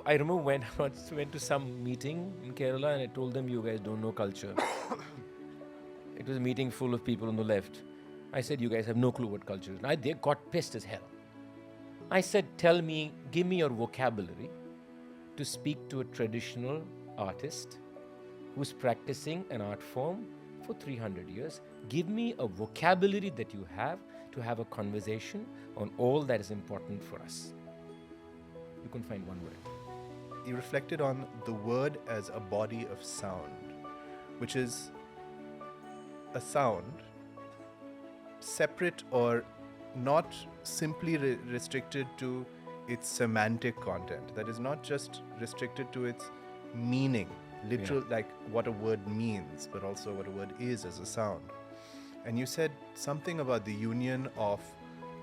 I remember when I once went to some meeting in Kerala and I told them, you guys don't know culture. It was a meeting full of people on the left. I said, you guys have no clue what culture is. And they got pissed as hell. I said, give me your vocabulary to speak to a traditional artist who's practicing an art form for 300 years. Give me a vocabulary that you have to have a conversation on all that is important for us. You couldn't find one word. You reflected on the word as a body of sound, which is a sound separate or not simply restricted to its semantic content. That is not just restricted to its meaning, literal, like what a word means, but also what a word is as a sound. And you said something about the union of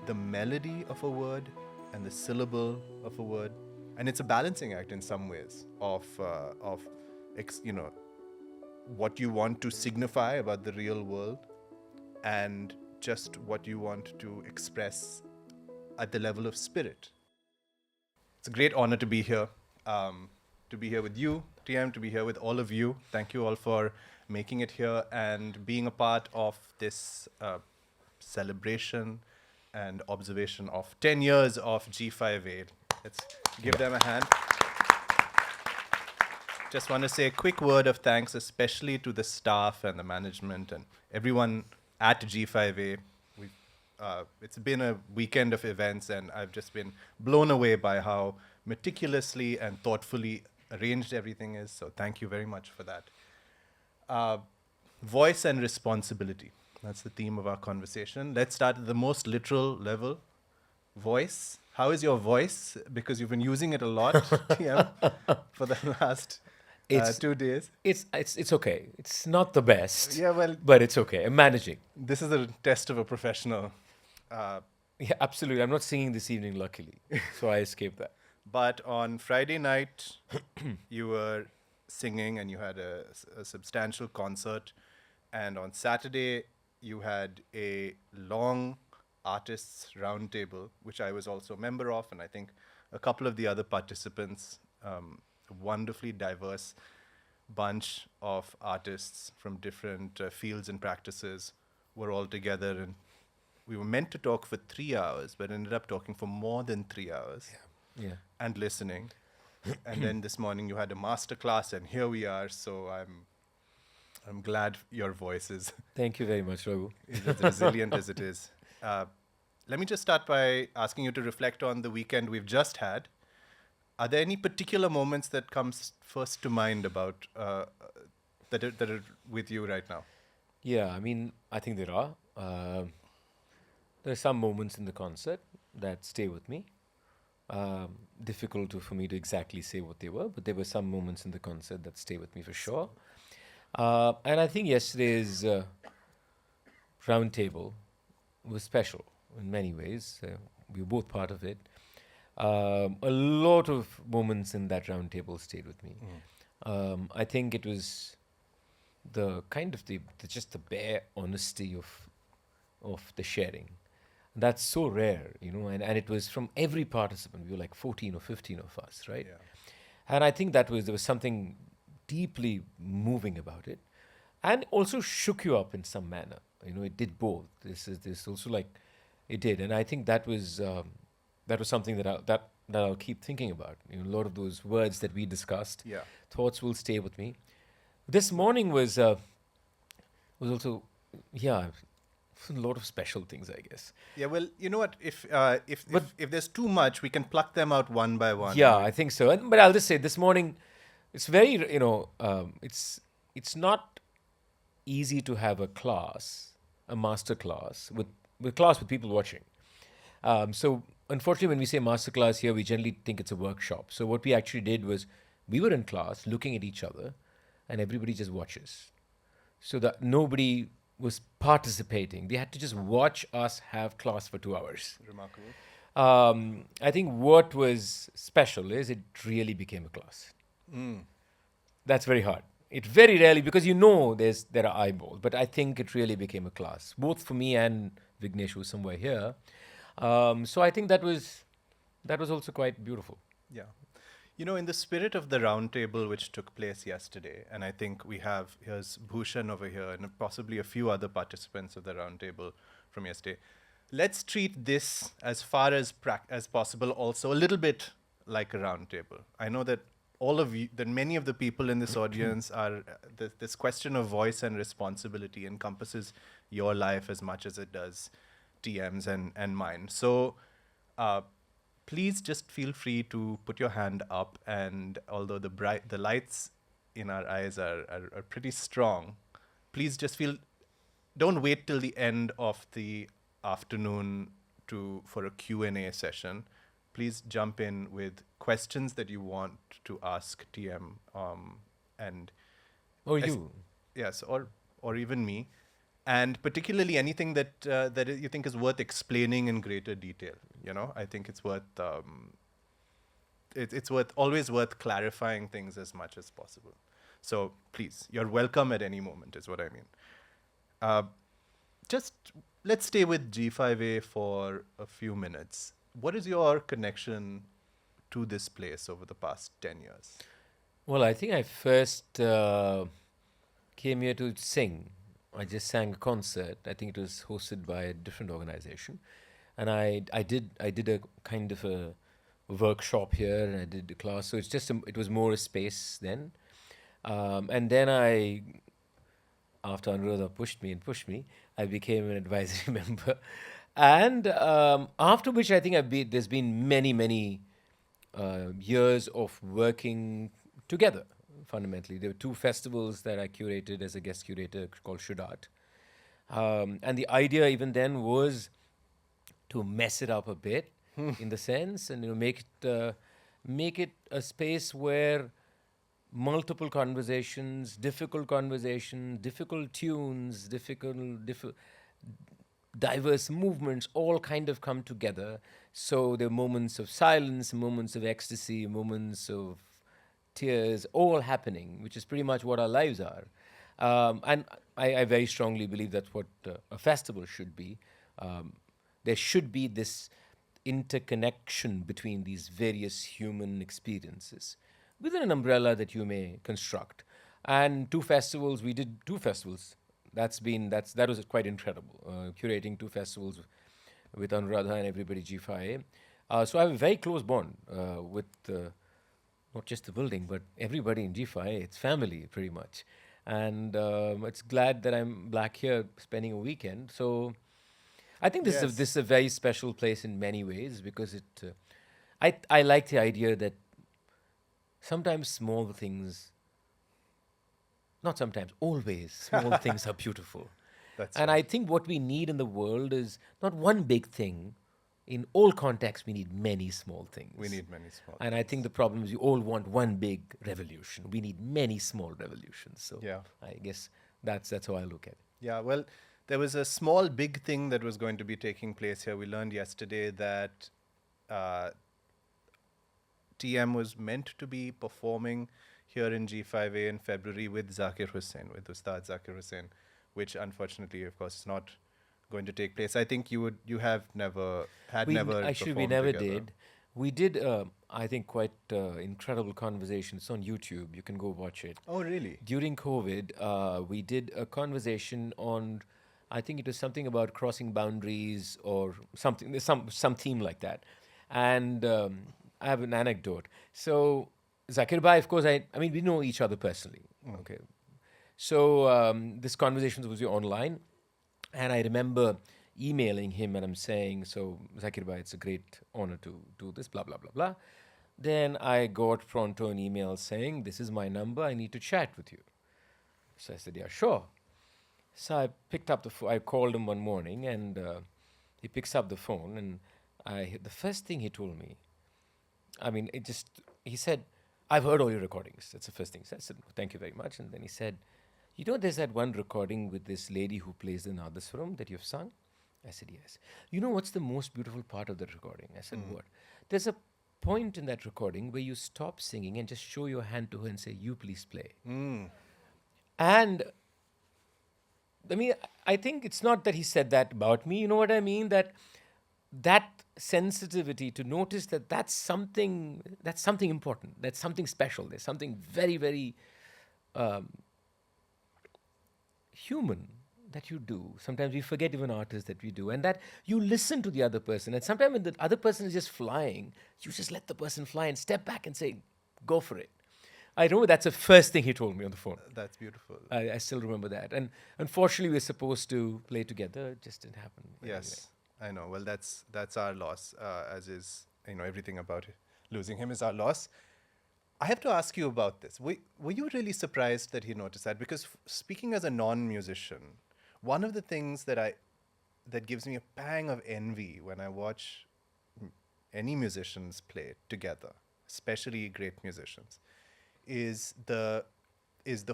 the melody of a word and the syllable of a word. And it's a balancing act in some ways of what you want to signify about the real world and just what you want to express at the level of spirit. It's a great honor to be here with you, TM, to be here with all of you. Thank you all for making it here and being a part of this celebration and observation of 10 years of G5A. Let's give them a hand. Just want to say a quick word of thanks, especially to the staff and the management and everyone at G5A. It's been a weekend of events, and I've just been blown away by how meticulously and thoughtfully arranged everything is. So thank you very much for that. Voice and responsibility. That's the theme of our conversation. Let's start at the most literal level. Voice. How is your voice? Because you've been using it a lot, TM, for the last 2 days. It's okay. It's not the best. Yeah, well, but it's okay. I'm managing. This is a test of a professional. Yeah, absolutely. I'm not singing this evening, luckily, so I escaped that. But on Friday night, you were singing and you had a substantial concert. And on Saturday, you had a long artists roundtable, which I was also a member of, and I think a couple of the other participants, a wonderfully diverse bunch of artists from different fields and practices were all together, and we were meant to talk for 3 hours, but ended up talking for more than 3 hours. Yeah. And listening. And then this morning you had a master class, and here we are. So I'm glad your voice is Thank you very much, Raghu. as resilient as it is. Let me just start by asking you to reflect on the weekend we've just had. Are there any particular moments that comes first to mind about that are with you right now? Yeah, I mean, I think there are. There are some moments in the concert that stay with me. Difficult for me to exactly say what they were, but there were some moments in the concert that stay with me for sure. And I think yesterday's roundtable was special in many ways. We were both part of it. A lot of moments in that roundtable stayed with me. I think it was the kind of just the bare honesty of the sharing. That's so rare, and it was from every participant. We were like 14 or 15 of us, right? Yeah. And I think there was something deeply moving about it, and also shook you up in some manner. It did both. This also like it did, and I think that was something that I'll keep thinking about. A lot of those words that we discussed, thoughts will stay with me. This morning was also, a lot of special things, I guess. Yeah, well, you know what? If there's too much, we can pluck them out one by one. Yeah, I think so. But I'll just say this morning, it's very, it's not easy to have a master class with people watching. So unfortunately, when we say master class here, we generally think it's a workshop. So what we actually did was we were in class looking at each other, and everybody just watches. So that nobody was participating. They had to just watch us have class for 2 hours. Remarkable. I think what was special is it really became a class. That's very hard. It very rarely, because there are eyeballs, but I think it really became a class, both for me and Vignesh, who's somewhere here. So I think that was also quite beautiful. Yeah. You know, in the spirit of the roundtable which took place yesterday, and I think here's Bhushan over here and possibly a few other participants of the roundtable from yesterday. Let's treat this as far as as possible also a little bit like a roundtable. I know that many of the people in this audience are, this question of voice and responsibility encompasses your life as much as it does TM's and mine. So, please just feel free to put your hand up, and although the lights in our eyes are pretty strong, please just don't wait till the end of the afternoon for a Q&A session. Please jump in with questions that you want to ask TM, and Or you. yes, or even me, and particularly anything that you think is worth explaining in greater detail. You know, I think it's worth always worth clarifying things as much as possible. So please, you're welcome at any moment, is what I mean. Just let's stay with G5A for a few minutes. What is your connection to this place over the past 10 years? Well, I think I first came here to sing. I just sang a concert. I think it was hosted by a different organization, and I did a kind of a workshop here, and I did a class. So it was more a space then, and then after Anuradha pushed me, I became an advisory member, and after which I think there's been many years of working together. Fundamentally, there were 2 festivals that I curated as a guest curator called Shudat. And the idea even then was to mess it up a bit in the sense, and make it a space where multiple conversations, difficult tunes, diverse movements all kind of come together. So there are moments of silence, moments of ecstasy, moments of tears, all happening, which is pretty much what our lives are. And I very strongly believe that's what a festival should be. There should be this interconnection between these various human experiences within an umbrella that you may construct. And we did 2 festivals. That was quite incredible, curating 2 festivals with Anuradha and everybody G5A. So I have a very close bond with not just the building, but everybody in G5A. It's family, pretty much. And it's glad that I'm back here spending a weekend. So I think this is a very special place in many ways, because I like the idea that sometimes small things, not sometimes, always small things are beautiful. And I think what we need in the world is not one big thing. In all contexts, we need many small things. We need many small And I think the problem is you all want one big revolution. We need many small revolutions. So Yeah. I guess that's how I look at it. Yeah, well, there was a small big thing that was going to be taking place here. We learned yesterday that TM was meant to be performing here in G5A in February with Ustad Zakir Hussain, which unfortunately, of course, is not going to take place. I think you have never Actually, we performed never together. did. We did, I think, quite incredible conversation. It's on YouTube. You can go watch it. Oh, really? During COVID, we did a conversation on, I think it was something about crossing boundaries or something. There's some theme like that. And I have an anecdote. So Zakir Bhai, of course, I mean, we know each other personally. Okay. So this conversation was online. And I remember emailing him and I'm saying, so Zakir Bhai, it's a great honor to do this, blah, blah, blah, blah. Then I got pronto an email saying, this is my number, I need to chat with you. So I said, yeah, sure. So I picked up the phone, I called him one morning and he picks up the phone and the first thing he told me, he said, I've heard all your recordings. That's the first thing he said. I said, thank you very much. And then he said, there's that one recording with this lady who plays the Nadaswaram that you've sung? I said, yes. You know what's the most beautiful part of that recording? I said, what? There's a point in that recording where you stop singing and just show your hand to her and say, you please play. And I mean, I think it's not that he said that about me. You know what I mean? That sensitivity to notice that that's something important. That's something special. There's something very, very human that you do. Sometimes we forget even artists that we do, and that you listen to the other person. And sometimes when the other person is just flying, you just let the person fly and step back and say, "Go for it." I remember that's the first thing he told me on the phone. That's beautiful. I still remember that. And unfortunately, we were supposed to play together. It just didn't happen. But Yes, I know. Well, that's our loss, as is, everything about it. Losing him is our loss. I have to ask you about this. Were you really surprised that he noticed that? Because speaking as a non-musician, one of the things that gives me a pang of envy when I watch any musicians play together, especially great musicians, is the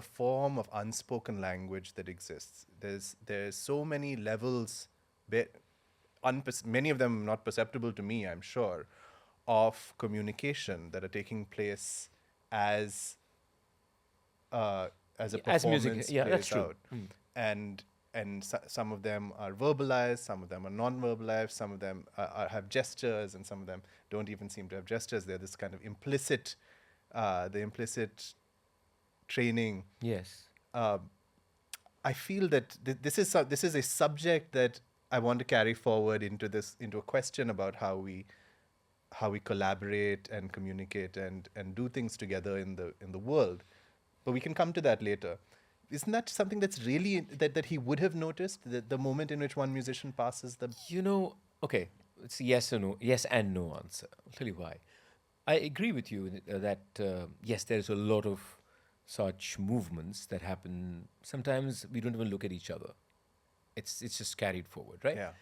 form of unspoken language that exists. There's so many levels, many of them not perceptible to me, I'm sure, of communication that are taking place as a performance music. Yeah, plays that's true. out. And some of them are verbalized, some of them are non-verbalized, some of them have gestures, and some of them don't even seem to have gestures. They're this kind of implicit training. Yes. I feel that this is a subject that I want to carry forward into a question about how we collaborate and communicate and do things together in the world. But we can come to that later. Isn't that something that's really that he would have noticed, the moment in which one musician passes the... Okay, it's yes or no, yes and no answer. I'll tell you why. I agree with you that yes, there's a lot of such movements that happen. Sometimes we don't even look at each other. It's just carried forward, right? Yeah.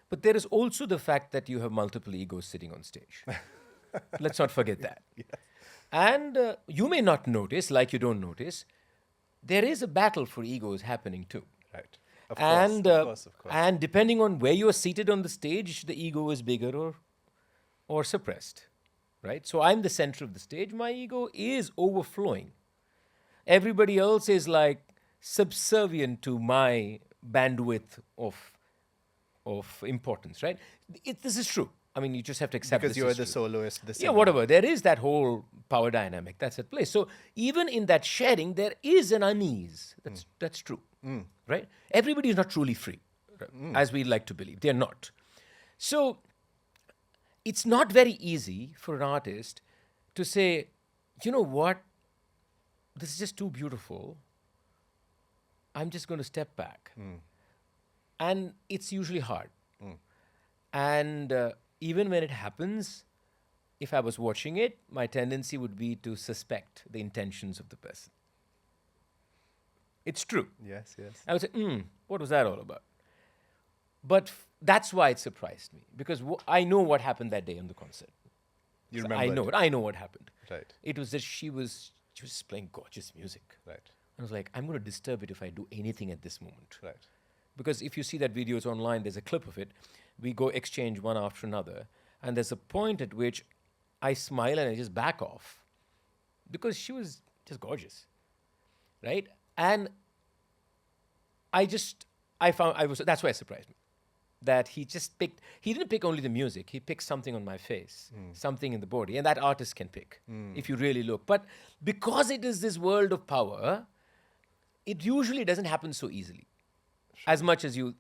But there is also the fact that you have multiple egos sitting on stage. Let's not forget that. Yes. And you may not notice, like you don't notice, there is a battle for egos happening too. Right. Of course. And depending on where you're seated on the stage, the ego is bigger or suppressed, right? So I'm the center of the stage. My ego is overflowing. Everybody else is like subservient to my bandwidth of importance, right? This is true. I mean, you just have to accept because this you're is the true. soloist, the singer. Yeah, whatever. There is that whole power dynamic that's at play. So even in that sharing, there is an unease. That's true, right? Everybody is not truly free, as we like to believe. They're not. So it's not very easy for an artist to say, you know what, this is just too beautiful. I'm just going to step back. And it's usually hard. And even when it happens, if I was watching it, my tendency would be to suspect the intentions of the person. It's true. Yes. I would say, what was that all about? But that's why it surprised me, because I know what happened that day on the concert. You So remember? I know what happened. Right. It was that she was playing gorgeous music. Right. I was like, I'm going to disturb it if I do anything at this moment. Right. Because if you see that video, it's online, there's a clip of it. We go exchange one after another. And there's a point at which I smile and I just back off. Because she was just gorgeous. Right? And that's why it surprised me. That he didn't pick only the music, he picked something on my face, something in the body. And that artist can pick, if you really look. But because it is this world of power, it usually doesn't happen so easily. As much as the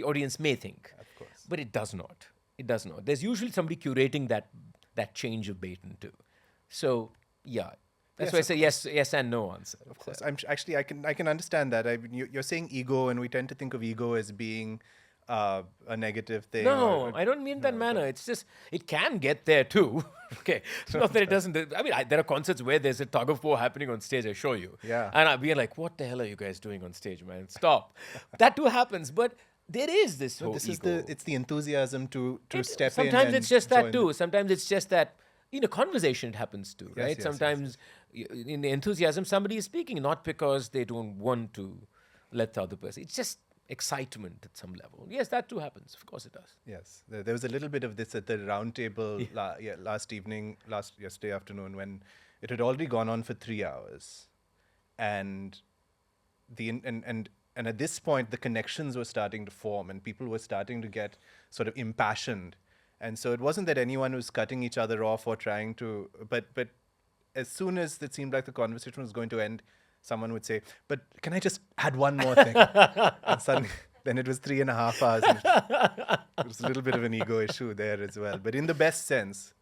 audience may think. Of course. But it does not. It does not. There's usually somebody curating that change of baton too. So, yeah. That's why I say yes and no answer. Of course. I can understand that. You're saying ego, and we tend to think of ego as being a negative thing. No, I don't mean that manner. It's just, it can get there too. Okay. It's not that it doesn't. I mean, there are concerts where there's a tug of war happening on stage, I show you. Yeah. And I'll be like, what the hell are you guys doing on stage, man? Stop. That too happens. But there is this whole ego. It's the enthusiasm to step in. Sometimes it's just that too. Sometimes it's just that in a conversation it happens too, right? Yes, Sometimes in the enthusiasm somebody is speaking, not because they don't want to let the other person. It's just excitement at some level. Yes, that too happens. Of course it does. Yes. There was a little bit of this at the round table yesterday afternoon, when it had already gone on for 3 hours. And at this point, the connections were starting to form, and people were starting to get sort of impassioned. And so it wasn't that anyone was cutting each other off or trying to, but as soon as it seemed like the conversation was going to end, someone would say, "But can I just add one more thing?" And suddenly, then it was 3.5 hours. And it was a little bit of an ego issue there as well, but in the best sense.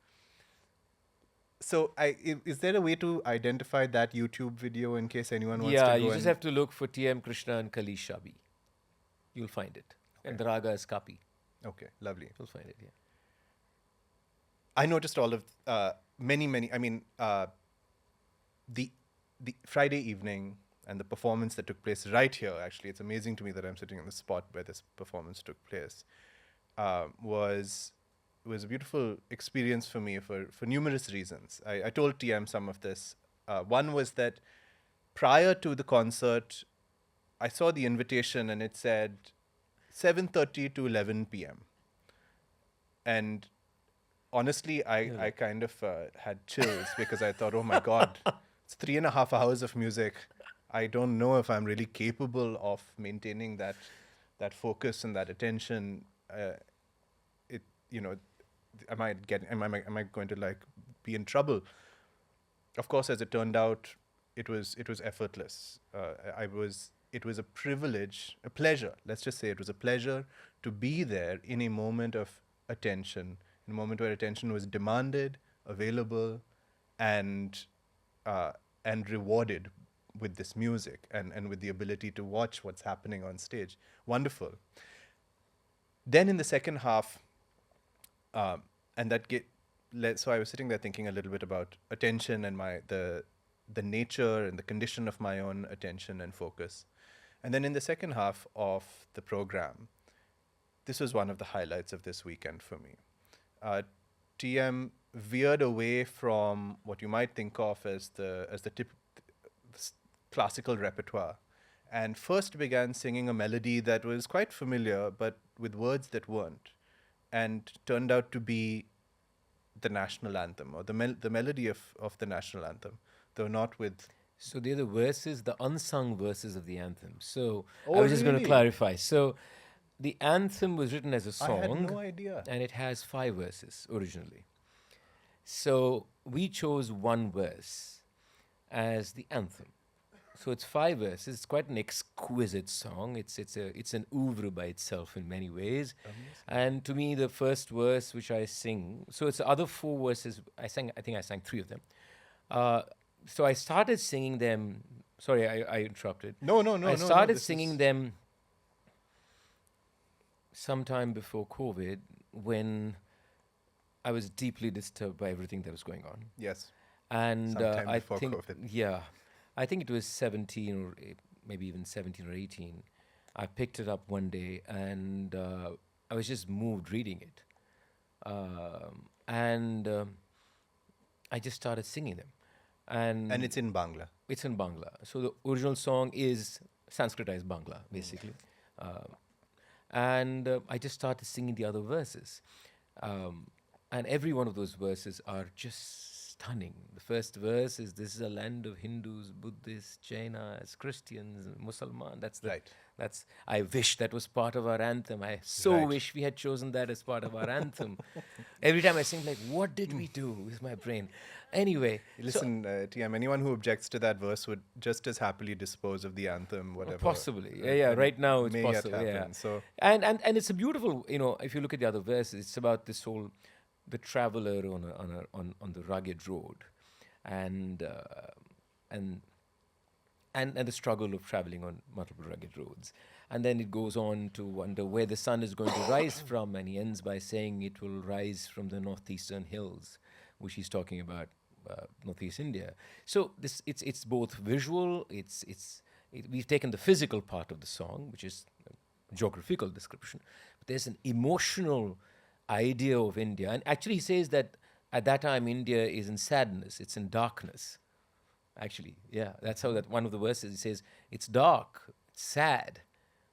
So, is there a way to identify that YouTube video in case anyone wants to go? Yeah, you just have to look for TM Krishna and Kali Shabi. You'll find it. And the raga is Kapi. Okay, lovely. You'll find it, yeah. I noticed all of many. I mean, the Friday evening and the performance that took place right here. Actually, it's amazing to me that I'm sitting in the spot where this performance took place. Was a beautiful experience for me for numerous reasons. I told TM some of this. One was that prior to the concert, I saw the invitation and it said 7:30 to 11 p.m. And honestly, I kind of had chills because I thought, oh my God, it's 3.5 hours of music. I don't know if I'm really capable of maintaining that focus and that attention. Am I going to like be in trouble? Of course, as it turned out, it was effortless. It was a privilege, a pleasure. Let's just say it was a pleasure to be there in a moment of attention, in a moment where attention was demanded, available, and rewarded with this music and with the ability to watch what's happening on stage. Wonderful. Then in the second half, so I was sitting there thinking a little bit about attention and the nature and the condition of my own attention and focus. And then in the second half of the program, this was one of the highlights of this weekend for me. TM veered away from what you might think of as the classical repertoire, and first began singing a melody that was quite familiar, but with words that weren't, and turned out to be the national anthem, or the melody of the national anthem, though not with. So they're the verses, the unsung verses of the anthem. So Oh, I was just going to really? clarify. So the anthem was written as a I song. had no idea. And it has 5 verses originally. So we chose one verse as the anthem. So it's 5 verses. It's quite an exquisite song. It's an oeuvre by itself in many ways. Amazing. And to me, the first verse which I sing, so it's the other 4 verses. I think I sang 3 of them. So I started singing them. Sorry, I interrupted. No. I started singing them sometime before COVID, when I was deeply disturbed by everything that was going on. Yes. And Sometime I before think, COVID. yeah, I think it was 17 or maybe even 17 or 18. I picked it up one day and I was just moved reading it. I just started singing them. And it's in Bangla. It's in Bangla. So the original song is Sanskritized Bangla, basically. I just started singing the other verses. And every one of those verses are just stunning. The first verse is, "This is a land of Hindus, Buddhists, Jainas, Christians, Musliman." I wish that was part of our anthem. I wish we had chosen that as part of our anthem. Every time I sing, like, what did we do with my brain? Anyway. Listen, TM, anyone who objects to that verse would just as happily dispose of the anthem, whatever. Possibly. Yeah. Right now it's may possible. yet Yeah. happen, so. And it's a beautiful, if you look at the other verses, it's about this whole, the traveler on the rugged road, and the struggle of traveling on multiple rugged roads. And then it goes on to wonder where the sun is going to rise from, and he ends by saying it will rise from the northeastern hills, which he's talking about northeast India. So it's both visual. We've taken the physical part of the song, which is a geographical description, but there's an emotional idea of India. And actually, he says that at that time India is in sadness. It's in darkness. Actually, yeah, that's how that one of the verses, it says, it's dark, it's sad.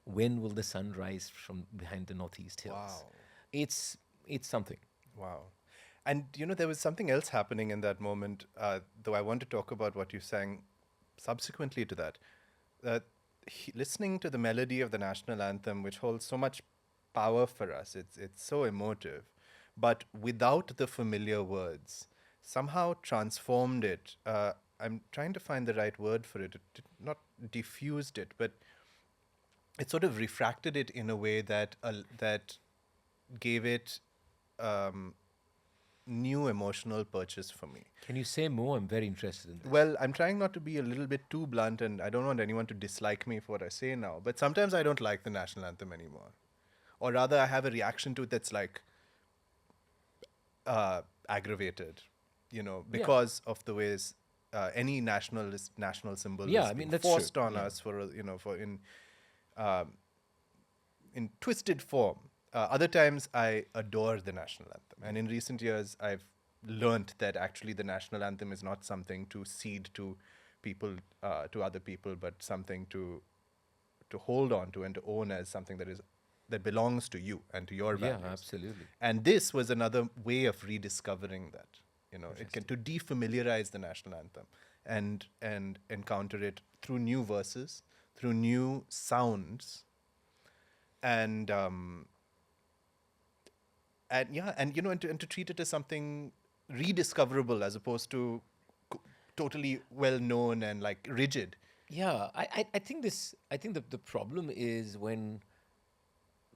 When will the sun rise from behind the northeast hills? Wow. It's something. Wow. And, there was something else happening in that moment, though I want to talk about what you sang subsequently to that. Listening to the melody of the national anthem, which holds so much power for us, it's so emotive. but without the familiar words, somehow transformed it. I'm trying to find the right word for it. It did not diffused it, but it sort of refracted it in a way that gave it new emotional purchase for me. Can you say more? I'm very interested in this. Well, I'm trying not to be a little bit too blunt, and I don't want anyone to dislike me for what I say now, but sometimes I don't like the national anthem anymore. Or rather, I have a reaction to it that's like aggravated, because of the ways any national symbol Yeah, is I mean, being that's forced true. on Yeah. us in twisted form. Other times, I adore the national anthem, and in recent years, I've learnt that actually the national anthem is not something to cede to people, to other people, but something to hold on to and to own as something that belongs to you and to your Yeah, values. absolutely. And this was another way of rediscovering that. It can to defamiliarize the national anthem and encounter it through new verses, through new sounds, and and to treat it as something rediscoverable as opposed to totally well known and like rigid. Yeah, I think the problem is when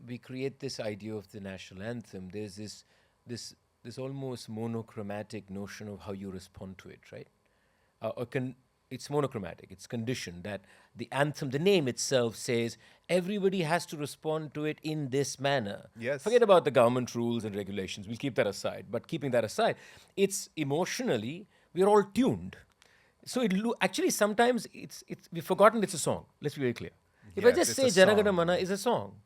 we create this idea of the national anthem, there's this almost monochromatic notion of how you respond to it, right? It's monochromatic. It's conditioned that the anthem, the name itself says everybody has to respond to it in this manner. Yes. Forget about the government rules and regulations. We'll keep that aside. But keeping that aside, it's emotionally we're all tuned. So actually sometimes we've forgotten it's a song. Let's be very clear. If I Yes, just it's say a Jana Gana song. Mana is a song,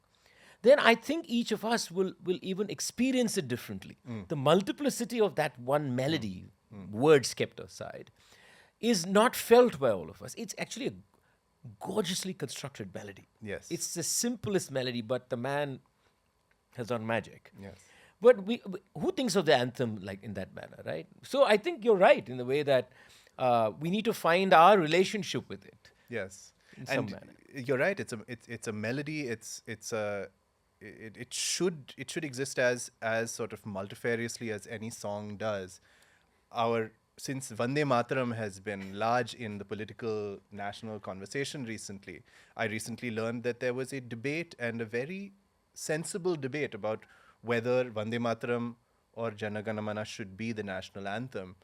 then I think each of us will even experience it differently. The multiplicity of that one melody, words kept aside, is not felt by all of us. It's actually a gorgeously constructed melody. Yes. It's the simplest melody, but the man has done magic. Yes. But who thinks of the anthem like in that manner, right? So I think you're right in the way that we need to find our relationship with it. Yes. In some manner. You're right. It's a melody. It should exist as sort of multifariously as any song does. Since Vande Mataram has been large in the political national conversation recently, I recently learned that there was a debate, and a very sensible debate, about whether Vande Mataram or Jana Gana Mana should be the national anthem.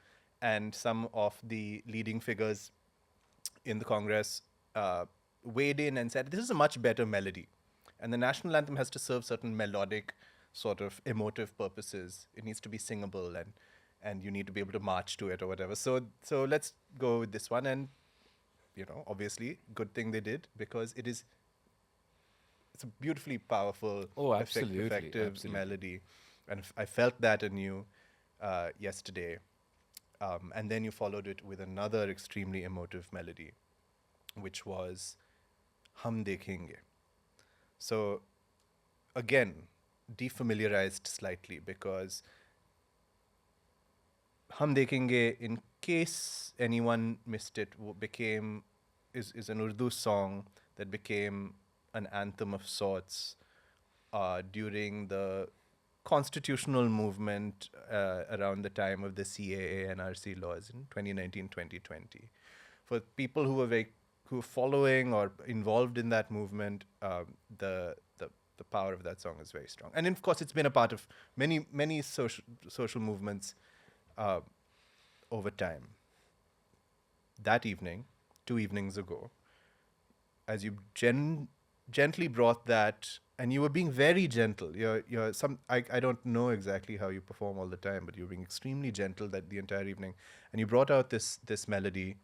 And some of the leading figures in the Congress weighed in and said, this is a much better melody. And the national anthem has to serve certain melodic, sort of emotive purposes. It needs to be singable, and you need to be able to march to it or whatever. So let's go with this one. And, obviously, good thing they did, because it's a beautifully powerful, Absolutely, effective absolutely. melody. And I felt that anew yesterday. And then you followed it with another extremely emotive melody, which was Hum Dekhenge. So, again, defamiliarized slightly, because Hum Dekhenge, in case anyone missed it, is an Urdu song that became an anthem of sorts during the constitutional movement around the time of the CAA and RC laws in 2019-2020. For people who were following or involved in that movement, the power of that song is very strong. And of course, it's been a part of many social movements over time. That evening, 2 evenings ago, as you gently brought that, and you were being very gentle. I don't know exactly how you perform all the time, but you were being extremely gentle that the entire evening. And you brought out this melody,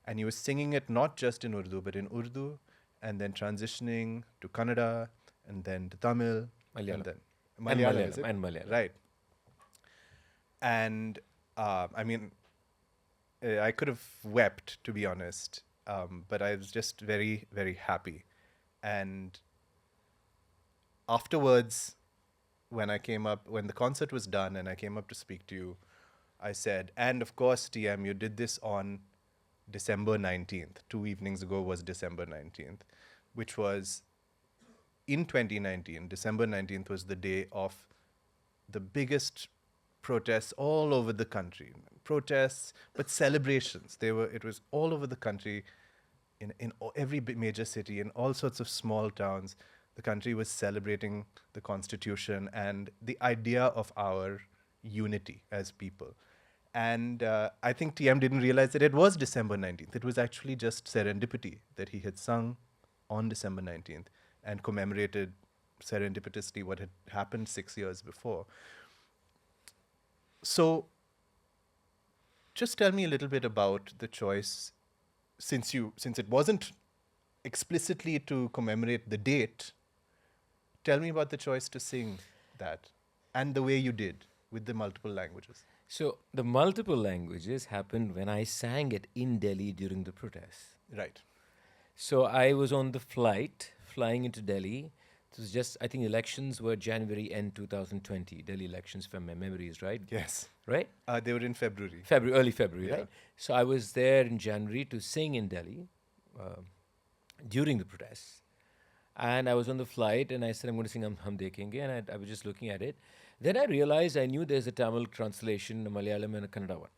and you were singing it not just in Urdu, but in Urdu, and then transitioning to Kannada, and then to Tamil, Malayalam. and then Malayalam, is it? and Malayalam. Right. And I could have wept, to be honest, but I was just very, very happy. And afterwards, when the concert was done and I came up to speak to you, I said, and of course, TM, you did this on December 19th. 2 evenings ago was December 19th, which was in 2019. December 19th was the day of the biggest protests all over the country. Protests, but celebrations. It was all over the country, in every major city, in all sorts of small towns. The country was celebrating the Constitution and the idea of our unity as people. And I think TM didn't realize that it was December 19th. It was actually just serendipity that he had sung on December 19th and commemorated serendipitously what had happened 6 years before. So just tell me a little bit about the choice, since it wasn't explicitly to commemorate the date. Tell me about the choice to sing that and the way you did with the multiple languages. So the multiple languages happened when I sang it in Delhi during the protests. Right. So I was on the flight flying into Delhi. It was just, I think elections were January end 2020. Delhi elections, from my memories, right? Yes. Right? They were in February. Early February, Yeah. right? So I was there in January to sing in Delhi during the protests. And I was on the flight and I said, I'm going to sing Hum Dekhenge. And I was just looking at it. Then I realized I knew there's a Tamil translation, a Malayalam and a Kannada one.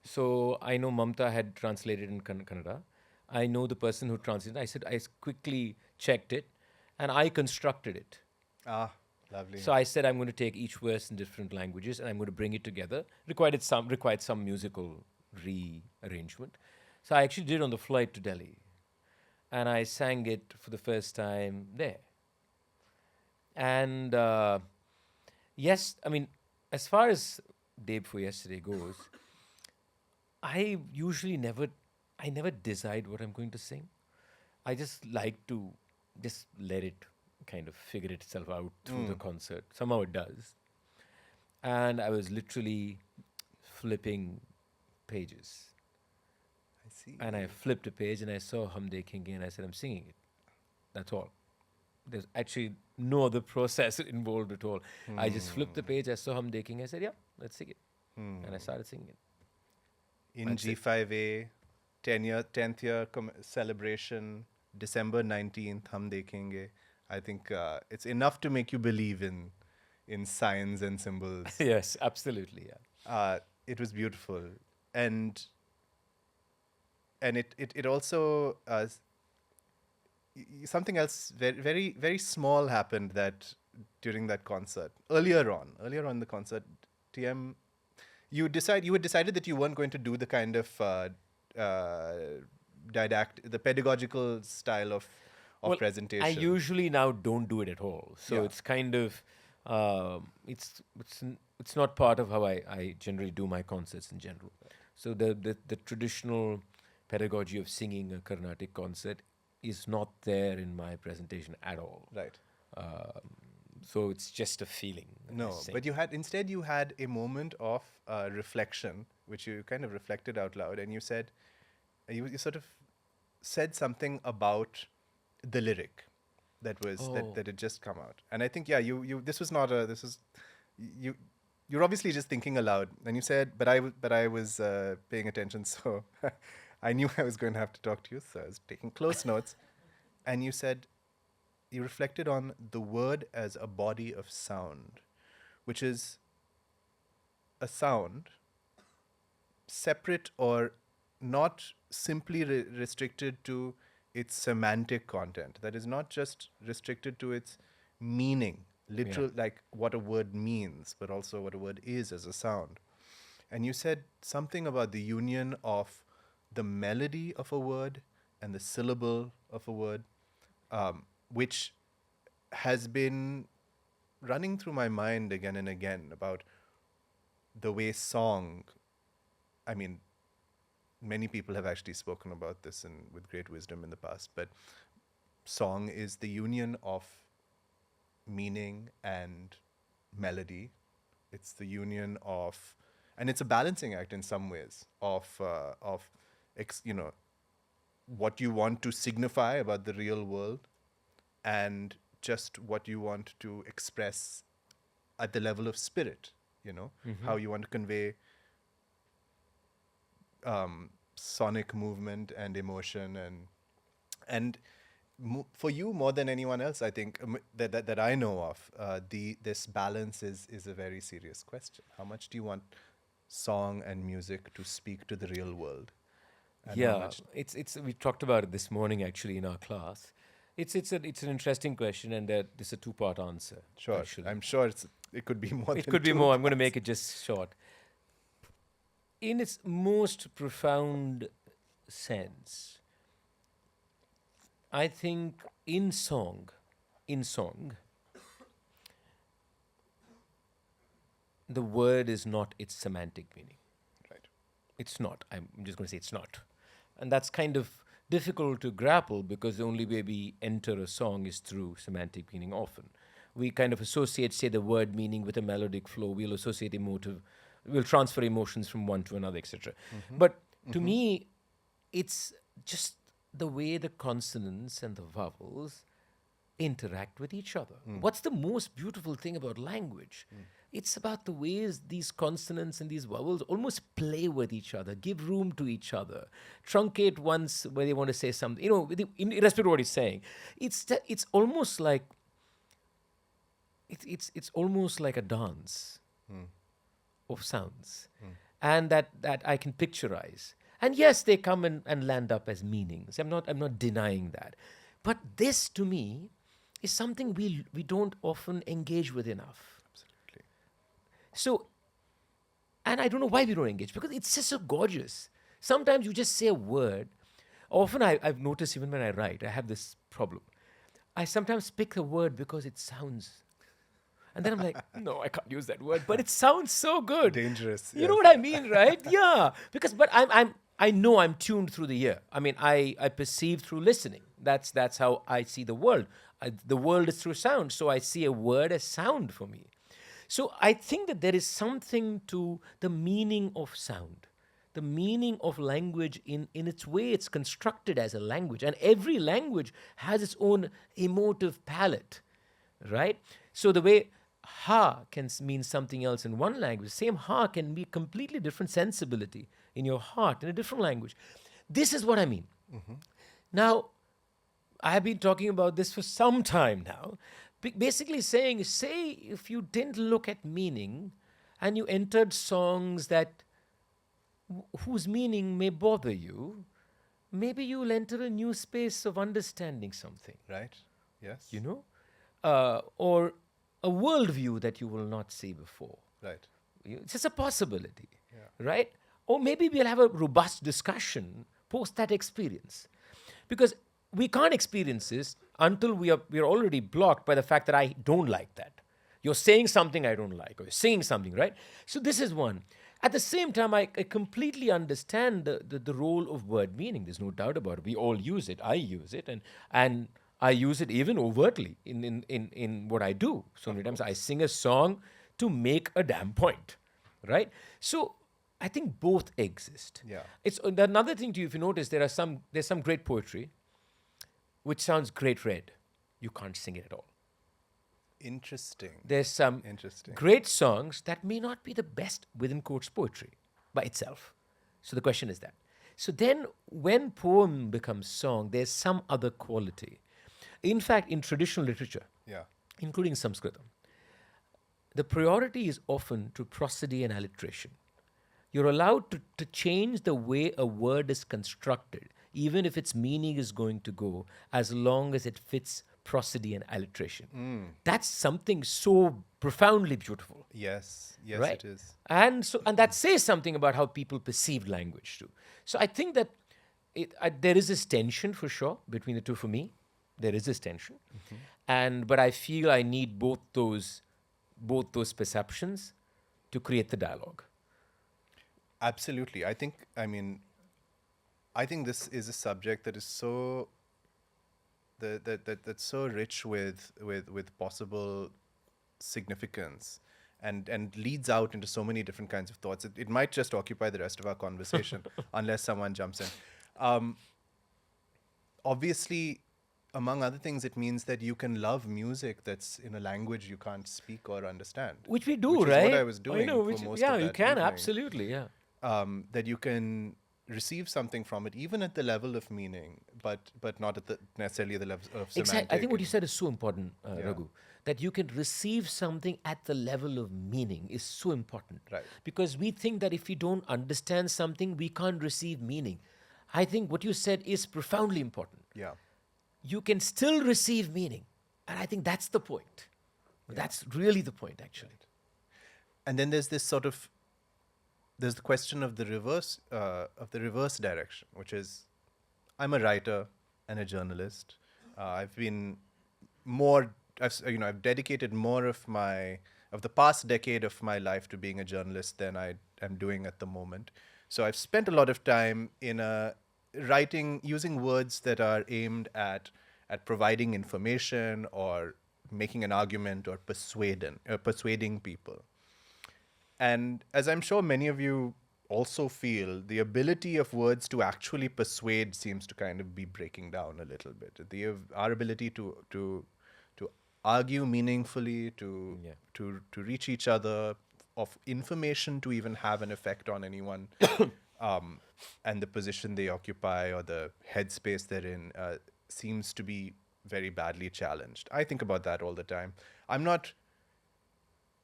So I know Mamta had translated in Kannada. I know the person who translated. I quickly checked it and I constructed it. Ah, lovely. So I said I'm going to take each verse in different languages and I'm going to bring it together. Required some musical rearrangement. So I actually did on the flight to Delhi. And I sang it for the first time there. And yes, I mean, as far as Day Before Yesterday goes, I never decide what I'm going to sing. I just like to just let it kind of figure itself out through the concert. Somehow it does. And I was literally flipping pages. I see. And I flipped a page and I saw Hum Dekhenge and I said, I'm singing it. That's all. There's actually no other process involved at all. I just flipped the page, I saw Hum Dekhenge, I said, yeah, let's sing it. And I started singing it. In That's it. G5A, 10th year celebration, December 19th, Hum Dekhenge. I think it's enough to make you believe in signs and symbols. Yes, absolutely, yeah. It was beautiful. And it also something else very, very, very small happened that during that concert. Earlier on in the concert, TM, you had decided that you weren't going to do the kind of the pedagogical style of presentation. I usually now don't do it at all. So Yeah. it's kind of it's not part of how I generally do my concerts in general. So the traditional pedagogy of singing a Carnatic concert is not there in my presentation at all. Right. So it's just a feeling. that I No, sing. but you had a moment of reflection, which you kind of reflected out loud, and you said, you sort of said something about the lyric that had just come out, and I think you're obviously just thinking aloud, and you said, but I was paying attention, so I knew I was going to have to talk to you, so I was taking close notes, and you said. You reflected on the word as a body of sound, which is a sound separate or not simply restricted to its semantic content. That is not just restricted to its meaning, literal, like what a word means, but also what a word is as a sound. And you said something about the union of the melody of a word and the syllable of a word, which has been running through my mind again and again about the way song, I mean, many people have actually spoken about this with great wisdom in the past, but song is the union of meaning and melody. It's the union of, and it's a balancing act in some ways of what you want to signify about the real world and just what you want to express at the level of spirit, how you want to convey sonic movement and emotion and for you more than anyone else, I think that I know of, this balance is a very serious question. How much do you want song and music to speak to the real world? And how Yeah, much it's we talked about it this morning actually in our class. It's an interesting question, and there's a two-part answer. Sure, actually. I'm sure it could be more. It than could be two more. I'm going to parts. make it just short. In its most profound sense, I think in song, the word is not its semantic meaning. Right. It's not. I'm just going to say it's not. And that's kind of difficult to grapple because the only way we enter a song is through semantic meaning often. We kind of associate, say, the word meaning with a melodic flow. We'll associate emotive, we'll transfer emotions from one to another, etc. But to me, it's just the way the consonants and the vowels interact with each other. What's the most beautiful thing about language? It's about the ways these consonants and these vowels almost play with each other, give room to each other, truncate once where they want to say something, irrespective of what he's saying. It's almost like it's almost like a dance of sounds, and that I can picturize. And yes, they come and land up as meanings. I'm not denying that, but this to me is something we don't often engage with enough. Absolutely. So, and I don't know why we don't engage, because it's just so gorgeous. Sometimes you just say a word. Often I've noticed even when I write, I have this problem. I sometimes pick a word because it sounds, and then I'm like, no, I can't use that word, but it sounds so good. Dangerous. You know what I mean, right? Yeah. But I know I'm tuned through the ear. I mean, I perceive through listening. That's how I see the world. The world is through sound, so I see a word as sound for me. So I think that there is something to the meaning of sound, the meaning of language in its way it's constructed as a language. And every language has its own emotive palette, right? So the way ha can mean something else in one language, same ha can be completely different sensibility in your heart in a different language. This is what I mean. Now, I have been talking about this for some time now. Basically saying, say if you didn't look at meaning and you entered songs that whose meaning may bother you, maybe you'll enter a new space of understanding something, Right. Yes. you know? Or a worldview that you will not see before. Right. It's just a possibility, Yeah. right? Or maybe we'll have a robust discussion post that experience. Because we can't experience this until we are already blocked by the fact that I don't like that. You're saying something I don't like, or you're saying something, right? So this is one. At the same time, I completely understand the role of word meaning. There's no doubt about it. We all use it. I use it, and I use it even overtly in what I do. So many times I sing a song to make a damn point, right? So I think both exist. Yeah. It's another thing too. If you notice, there's some great poetry, which sounds great read. You can't sing it at all. Interesting. There's some Interesting. great songs that may not be the best within quotes poetry by itself. So the question is that. So then when poem becomes song, there's some other quality. In fact, in traditional literature, Yeah. including Sanskritam, the priority is often to prosody and alliteration. You're allowed to change the way a word is constructed, even if its meaning is going to go, as long as it fits prosody and alliteration. That's something so profoundly beautiful. Yes. Yes, Right. it is. And that says something about how people perceive language too. So I think that there is this tension for sure between the two for me. There is this tension, but I feel I need both those perceptions to create the dialogue. Absolutely. I think this is a subject that is so that's so rich with possible significance and leads out into so many different kinds of thoughts. It might just occupy the rest of our conversation unless someone jumps in. Obviously, among other things, it means that you can love music that's in a language you can't speak or understand. Which we do, which right? is what I was doing for most of that you can, evening. absolutely, yeah. That you can receive something from it, even at the level of meaning, but not at the necessarily the level of semantic. Exactly. I think what you said is so important, Yeah. Raghu. That you can receive something at the level of meaning is so important. Right. Because we think that if we don't understand something, we can't receive meaning. I think what you said is profoundly important. Yeah. You can still receive meaning. And I think that's the point. That's really the point, actually. And then there's this sort of, there's the question of the reverse direction, which is, I'm a writer and a journalist. I've been more, I've dedicated more of the past decade of my life to being a journalist than I am doing at the moment. So I've spent a lot of time in writing, using words that are aimed at providing information or making an argument or persuading people. And as I'm sure many of you also feel, the ability of words to actually persuade seems to kind of be breaking down a little bit. Our ability to argue meaningfully, to reach each other, of information to even have an effect on anyone, and the position they occupy or the headspace they're in seems to be very badly challenged. I think about that all the time. I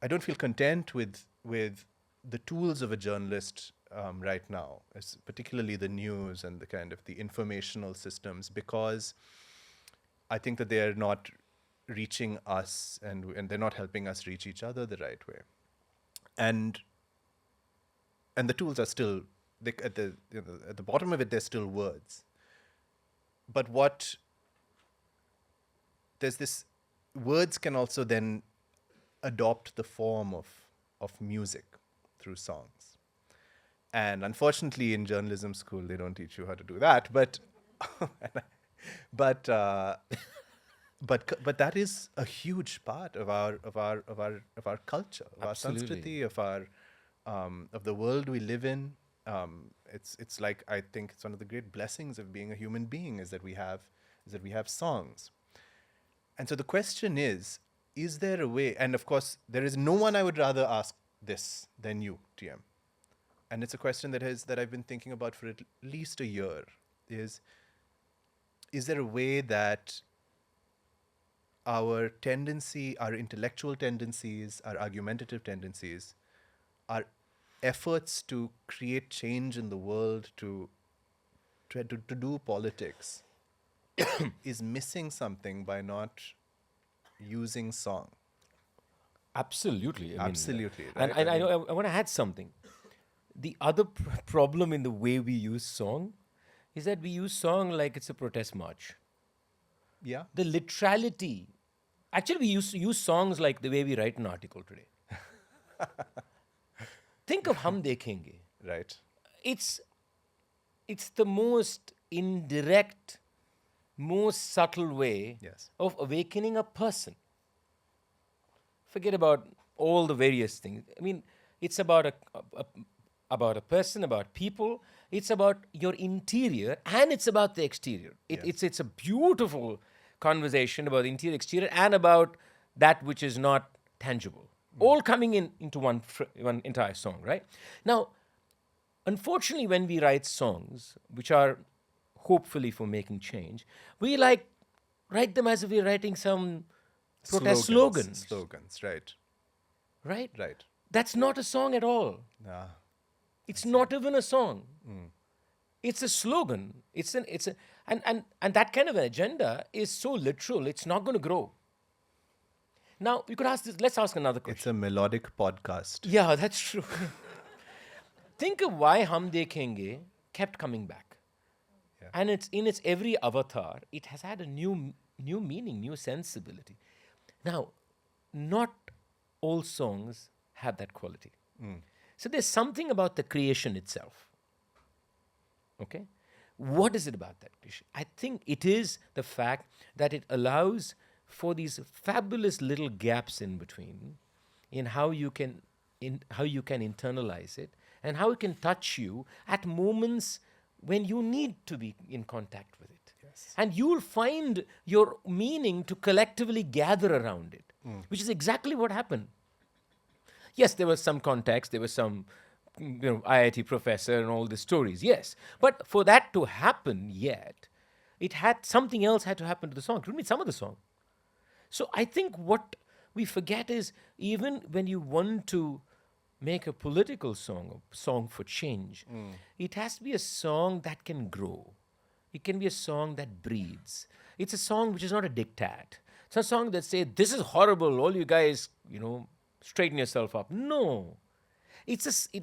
don't feel content with the tools of a journalist right now, particularly the news and the kind of the informational systems, because I think that they are not reaching us and they're not helping us reach each other the right way. And the tools are still at the bottom of it. They're still words. But there's this, words can also then adopt the form of music through songs. And unfortunately, in journalism school, they don't teach you how to do that. But that is a huge part of our culture, of our Sanskriti, of the world we live in. It's like, I think it's one of the great blessings of being a human being is that we have songs. And so the question is there a way? And of course, there is no one I would rather ask this than you, TM. And it's a question that I've been thinking about for at least a year. Is there a way that our intellectual tendencies, our argumentative tendencies, our efforts to create change in the world, to do politics, is missing something by not using song? Absolutely. Absolutely. And I want to add something. The other problem in the way we use song is that we use song like it's a protest march. Yeah. The literality. Actually, we use songs like the way we write an article today. Think of Hum Dekhenge. Right. It's the most indirect, most subtle way of awakening a person. Forget about all the various things. I mean, it's about a person, about people. It's about your interior, and it's about the exterior. It's a beautiful conversation about the interior, exterior, and about that which is not tangible. All coming into one entire song, right? Now, unfortunately, when we write songs, which are hopefully for making change, we write them as if we're writing some protest slogans. Slogans, right. Right? Right. That's not a song at all. Nah. It's not even a song. It's a slogan. And that kind of an agenda is so literal, it's not going to grow. Now, you could ask this, let's ask another question. It's a melodic podcast. Yeah, that's true. Think of why Hum Dekhenge kept coming back. Yeah. And in its every avatar, it has had a new meaning, new sensibility. Now, not all songs have that quality. So there's something about the creation itself. Okay? What is it about that creation? I think it is the fact that it allows for these fabulous little gaps in between, in how you can internalize it and how it can touch you at moments when you need to be in contact with it. Yes. And you'll find your meaning to collectively gather around it, which is exactly what happened. Yes, there was some context, there was some IIT professor and all the stories. Yes, but for that to happen, yet it had something else had to happen to the song. It would mean some of the song. So I think what we forget is even when you want to make a political song, a song for change, it has to be a song that can grow. It can be a song that breathes. It's a song which is not a diktat. It's a song that says, this is horrible, all you guys, straighten yourself up. No.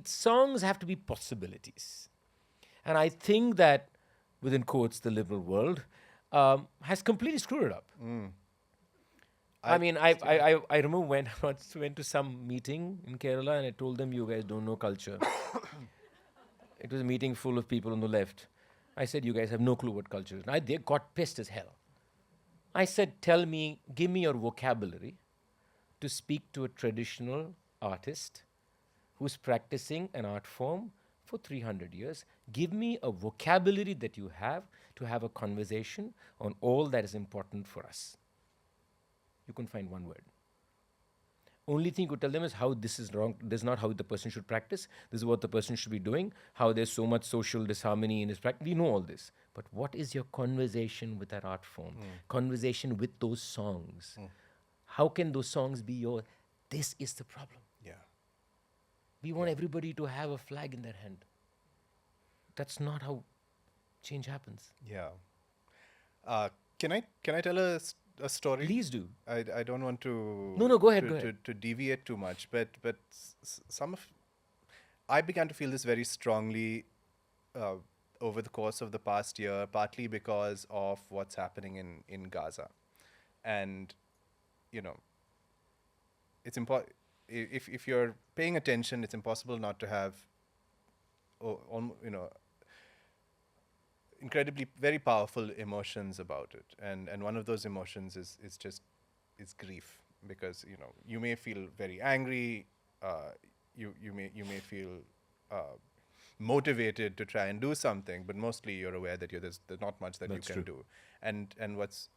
Songs have to be possibilities. And I think that, within quotes, the liberal world has completely screwed it up. I remember when I once went to some meeting in Kerala and I told them, you guys don't know culture. It was a meeting full of people on the left. I said, you guys have no clue what culture is. They got pissed as hell. I said, give me your vocabulary to speak to a traditional artist who's practicing an art form for 300 years. Give me a vocabulary that you have to have a conversation on all that is important for us. You couldn't find one word. Only thing you could tell them is how this is wrong. This is not how the person should practice. This is what the person should be doing. How there's so much social disharmony in his practice. We know all this. But what is your conversation with that art form? Conversation with those songs? How can those songs be your... This is the problem. Yeah. We want everybody to have a flag in their hand. That's not how change happens. Yeah. Can I tell a story? Please do. I don't want to... No, go ahead. To deviate too much, but I began to feel this very strongly over the course of the past year, partly because of what's happening in Gaza. And, it's important... If you're paying attention, it's impossible not to have, incredibly very powerful emotions about it, and one of those emotions is grief, because you may feel very angry, you may feel motivated to try and do something, but mostly you're aware that there's not much that That's you can true. do, and what's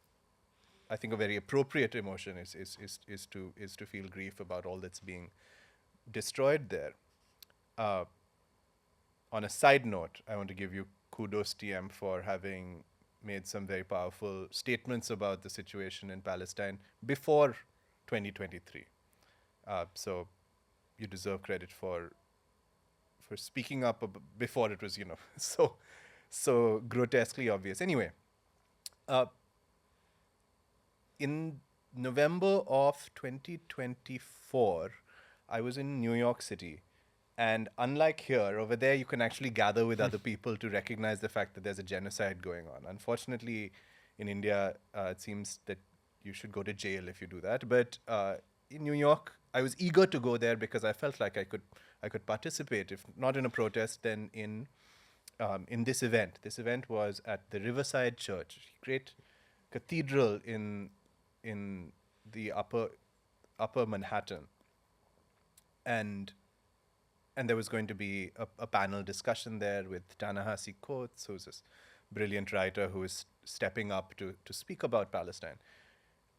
I think a very appropriate emotion is to feel grief about all that's being destroyed there. On a side note, I want to give you kudos, TM, for having made some very powerful statements about the situation in Palestine before 2023. So you deserve credit for speaking up before it was, so grotesquely obvious. Anyway, in November of 2024, I was in New York City. And unlike here, over there, you can actually gather with other people to recognize the fact that there's a genocide going on. Unfortunately, in India, it seems that you should go to jail if you do that. But in New York, I was eager to go there because I felt like I could participate, if not in a protest, then in this event. This event was at the Riverside Church, great cathedral in the upper Manhattan, and there was going to be a panel discussion there with Ta-Nehisi Coates, who's this brilliant writer who is stepping up to speak about Palestine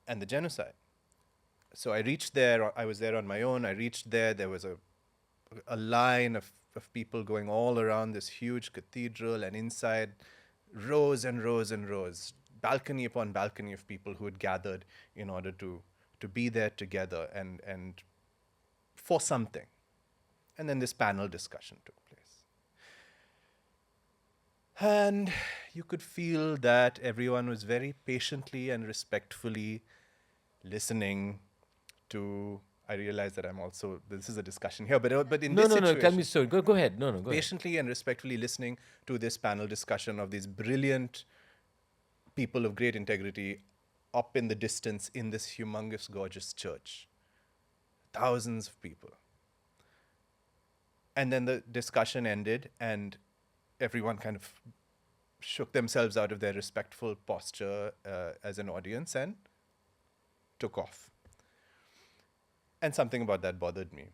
and the genocide. So I reached there. I was there on my own. I reached there. There was a line of people going all around this huge cathedral, and inside, rows and rows and rows, balcony upon balcony of people who had gathered in order to be there together and for something. And then this panel discussion took place. And you could feel that everyone was very patiently and respectfully listening to... I realize that this is a discussion here, but in this situation... No, tell me so. Go ahead. Go ahead. Patiently and respectfully listening to this panel discussion of these brilliant people of great integrity up in the distance in this humongous, gorgeous church. Thousands of people. And then the discussion ended, and everyone kind of shook themselves out of their respectful posture as an audience and took off. And something about that bothered me.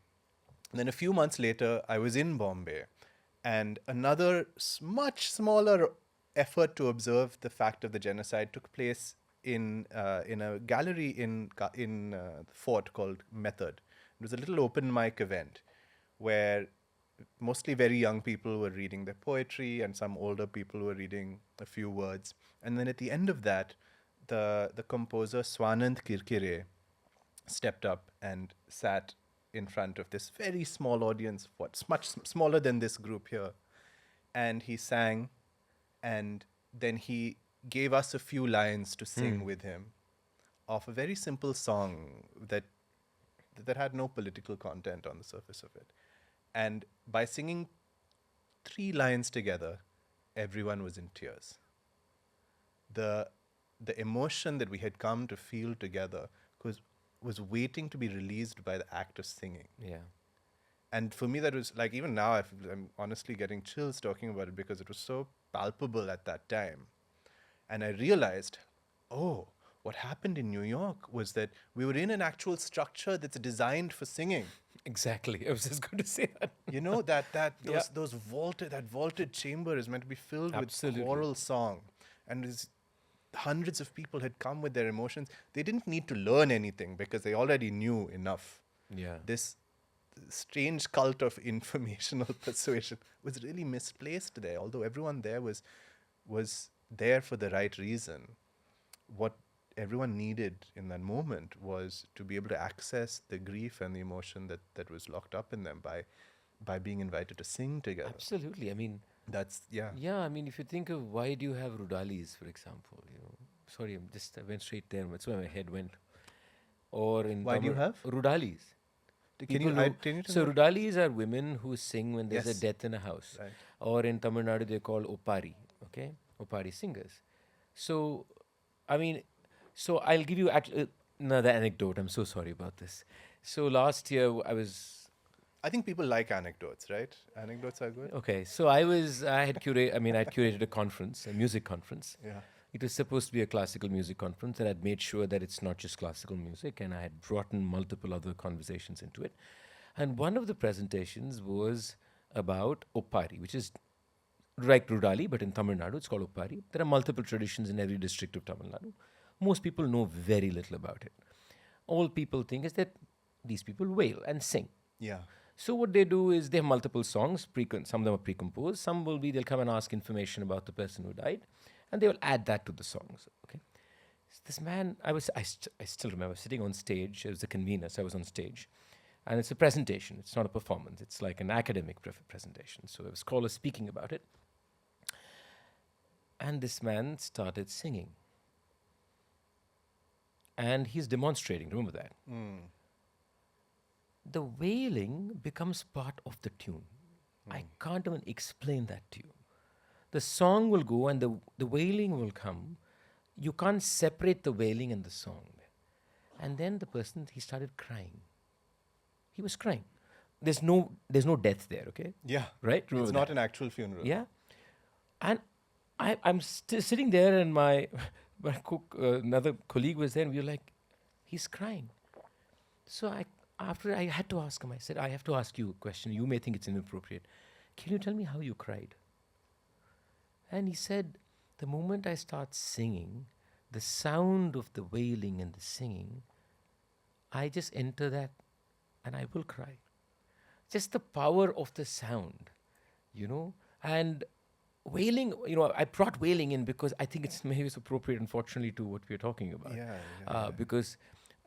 And then a few months later, I was in Bombay, and another much smaller effort to observe the fact of the genocide took place in a gallery in the fort called Method. It was a little open mic event where mostly very young people were reading their poetry, and some older people were reading a few words. And then at the end of that, the composer Swanand Kirkire stepped up and sat in front of this very small audience, what's much smaller than this group here, and he sang, and then he gave us a few lines to sing with him of a very simple song that had no political content on the surface of it. And by singing 3 lines together, everyone was in tears. The emotion that we had come to feel together was waiting to be released by the act of singing. Yeah. And for me, that was like, even now, I'm honestly getting chills talking about it because it was so palpable at that time. And I realized, oh, what happened in New York was that we were in an actual structure that's designed for singing. Exactly. I was just going to say that. You know, Yeah. that vaulted chamber is meant to be filled Absolutely. with choral song. And hundreds of people had come with their emotions. They didn't need to learn anything because they already knew enough. Yeah. This strange cult of informational persuasion was really misplaced there, although everyone there was there for the right reason. What everyone needed in that moment was to be able to access the grief and the emotion that was locked up in them by being invited to sing together. Absolutely. I mean, That's yeah, I mean, if you think of why do you have rallies, for example, sorry, I went straight there. That's where my head went. Or in Why do you Tamil- have? rudalies? Can you tell So me? rudalies are women who sing when there's Yes. a death in a house. Right. Or in Tamil Nadu, they're called Oppari, okay? Oppari singers. So, I mean, so I'll give you actually another anecdote. I'm so sorry about this. So last year, I think people like anecdotes, right? Anecdotes are good. okay, so I had curated a conference, a music conference. Yeah. It was supposed to be a classical music conference, and I'd made sure that it's not just classical music, and I had brought in multiple other conversations into it. And one of the presentations was about Oppari, which is like Rudali, but in Tamil Nadu, it's called Oppari. There are multiple traditions in every district of Tamil Nadu. Most people know very little about it. All people think is that these people wail and sing. Yeah. So what they do is they have multiple songs. Some of them are pre-composed. Some they'll come and ask information about the person who died, and they will add that to the songs. Okay. So this man, I still remember sitting on stage. I was the convener, so I was on stage, and it's a presentation. It's not a performance. It's like an academic presentation. So there was scholars speaking about it, and this man started singing, and he's demonstrating. Remember that. The wailing becomes part of the tune. I can't even explain that to you. The song will go and the wailing will come. You can't separate the wailing and the song. And then he started crying. He was crying. There's no death there, okay? Yeah. Right? Remember It's not an actual funeral. Yeah. And I'm still sitting there, and my another colleague was there, and we were like, he's crying. So after I had to ask him, I said, I have to ask you a question. You may think it's inappropriate. Can you tell me how you cried? And he said, the moment I start singing, the sound of the wailing and the singing, I just enter that and I will cry. Just the power of the sound, and wailing, I brought wailing in because I think maybe it's appropriate, unfortunately, to what we're talking about. Yeah.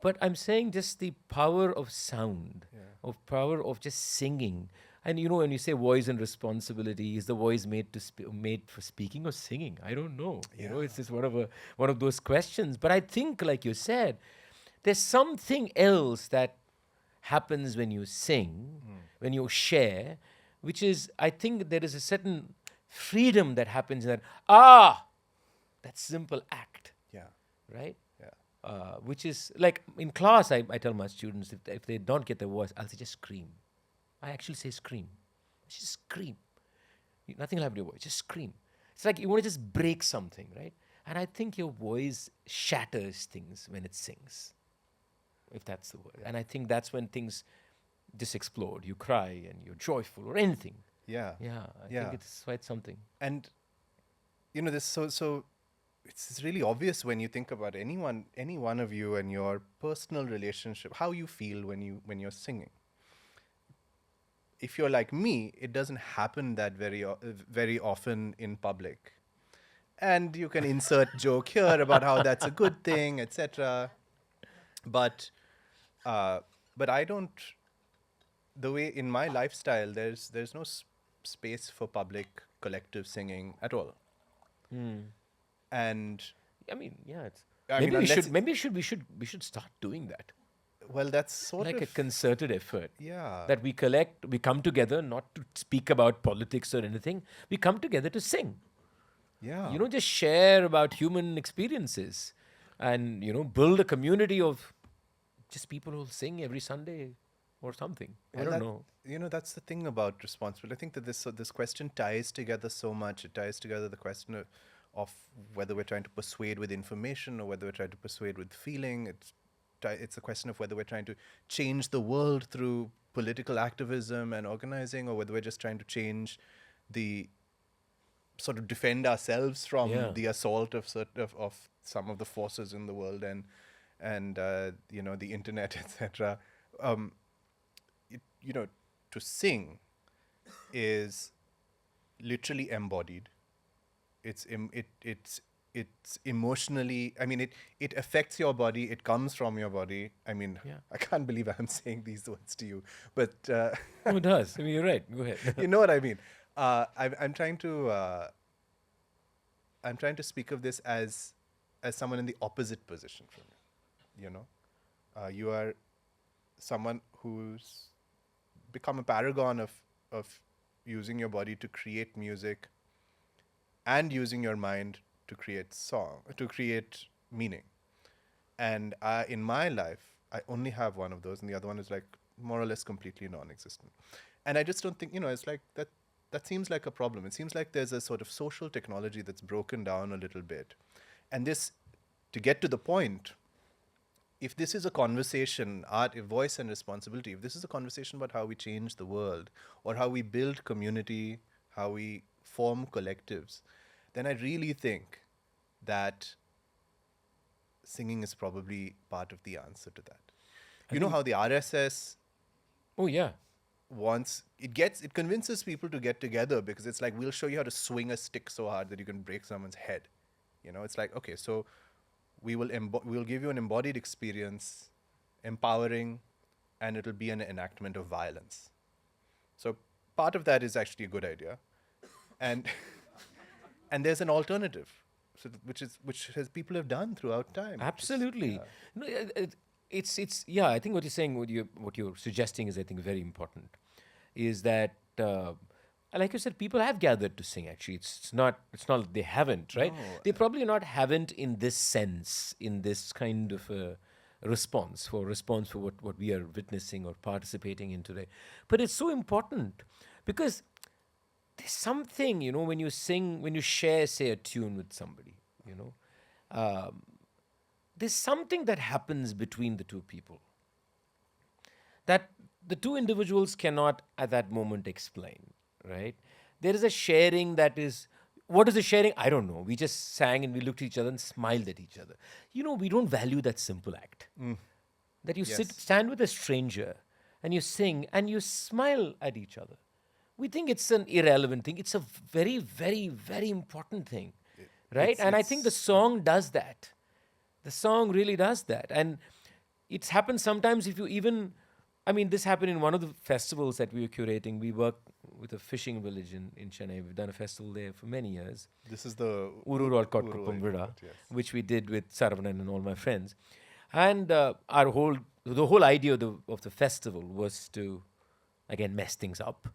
But I'm saying just the power of sound, of power of just singing. And when you say voice and responsibility, is the voice made for speaking or singing? I don't know. It's just one of those questions. But I think, like you said, there's something else that happens when you sing, when you share, which is, I think there is a certain freedom that happens in that simple act. Yeah. Right? Yeah. Which is like in class, I tell my students if they don't get their voice, I'll say just scream. I actually say scream. Just scream. Nothing will happen to your voice. Just scream. It's like you want to just break something, right? And I think your voice shatters things when it sings, if that's the word. And I think that's when things just explode. You cry and you're joyful or anything. Yeah. Yeah, I think it's quite something. And this so it's really obvious when you think about any one of you and your personal relationship, how you feel when you're singing. if you're like me, it doesn't happen that very often in public. And you can insert joke here about how that's a good thing, etc. But but I don't. The way in my lifestyle, there's no space for public collective singing at all. And I mean, yeah, it's I maybe mean, we unless should maybe we should start doing that. well, that's sort Like of a concerted effort. yeah. That we come together not to speak about politics or anything. We come together to sing. Yeah. You know, just share about human experiences and, you know, build a community of just people who'll sing every Sunday or something. I don't know. You know, that's the thing about responsibility. I think that this question ties together so much. It ties together the question of whether we're trying to persuade with information or whether we're trying to persuade with feeling. It's a question of whether we're trying to change the world through political activism and organizing, or whether we're just trying to change the sort of defend ourselves from Yeah. the assault of some of the forces in the world and you know, the internet, etc. You know, to sing is literally embodied. It's emotionally. I mean, it affects your body. It comes from your body. I mean, Yeah. I can't believe I'm saying these words to you, but Oh, it does. I mean, you're right. Go ahead. you know what I mean. I'm trying to speak of this as someone in the opposite position from you. You know, you are someone who's become a paragon of using your body to create music and using your mind to create meaning. And in my life, I only have one of those, and the other one is like more or less completely non-existent. And I just don't think, you know, it's like that seems like a problem. It seems like there's a sort of social technology that's broken down a little bit. And this, to get to the point, if this is a conversation, art, voice and responsibility, if this is a conversation about how we change the world or how we build community, how we form collectives, then I really think that singing is probably part of the answer to that. You know how the RSS Oh, yeah. it convinces people to get together because it's like, we'll show you how to swing a stick so hard that you can break someone's head. You know, it's like, okay, so we'll give you an embodied experience, empowering, and it'll be an enactment of violence. So part of that is actually a good idea, and and there's an alternative, so which people have done throughout time. Absolutely. No, it's yeah. I think what you're saying, what you're suggesting is, I think, very important. Is that like you said, people have gathered to sing. Actually, it's not that they haven't, right? No. They probably not haven't in this sense, in this kind of response for what we are witnessing or participating in today. But it's so important because there's something, you know, when you sing, when you share, say, a tune with somebody, you know, there's something that happens between the two people that the two individuals cannot at that moment explain, right? There is a sharing that is, what is the sharing? I don't know. We just sang and we looked at each other and smiled at each other. You know, we don't value that simple act. That you Yes. stand with a stranger and you sing and you smile at each other. We think it's an irrelevant thing. It's a very, very, very important thing, right? And I think the song does that. The song really does that. And it's happened sometimes if you even, I mean, this happened in one of the festivals that we were curating. We worked with a fishing village in Chennai. We've done a festival there for many years. This is the Urur Olkot Urur Kuppamvida, Olkot, yes. which we did with Saravanan and all my friends. And the whole idea of the festival was to, again, mess things up.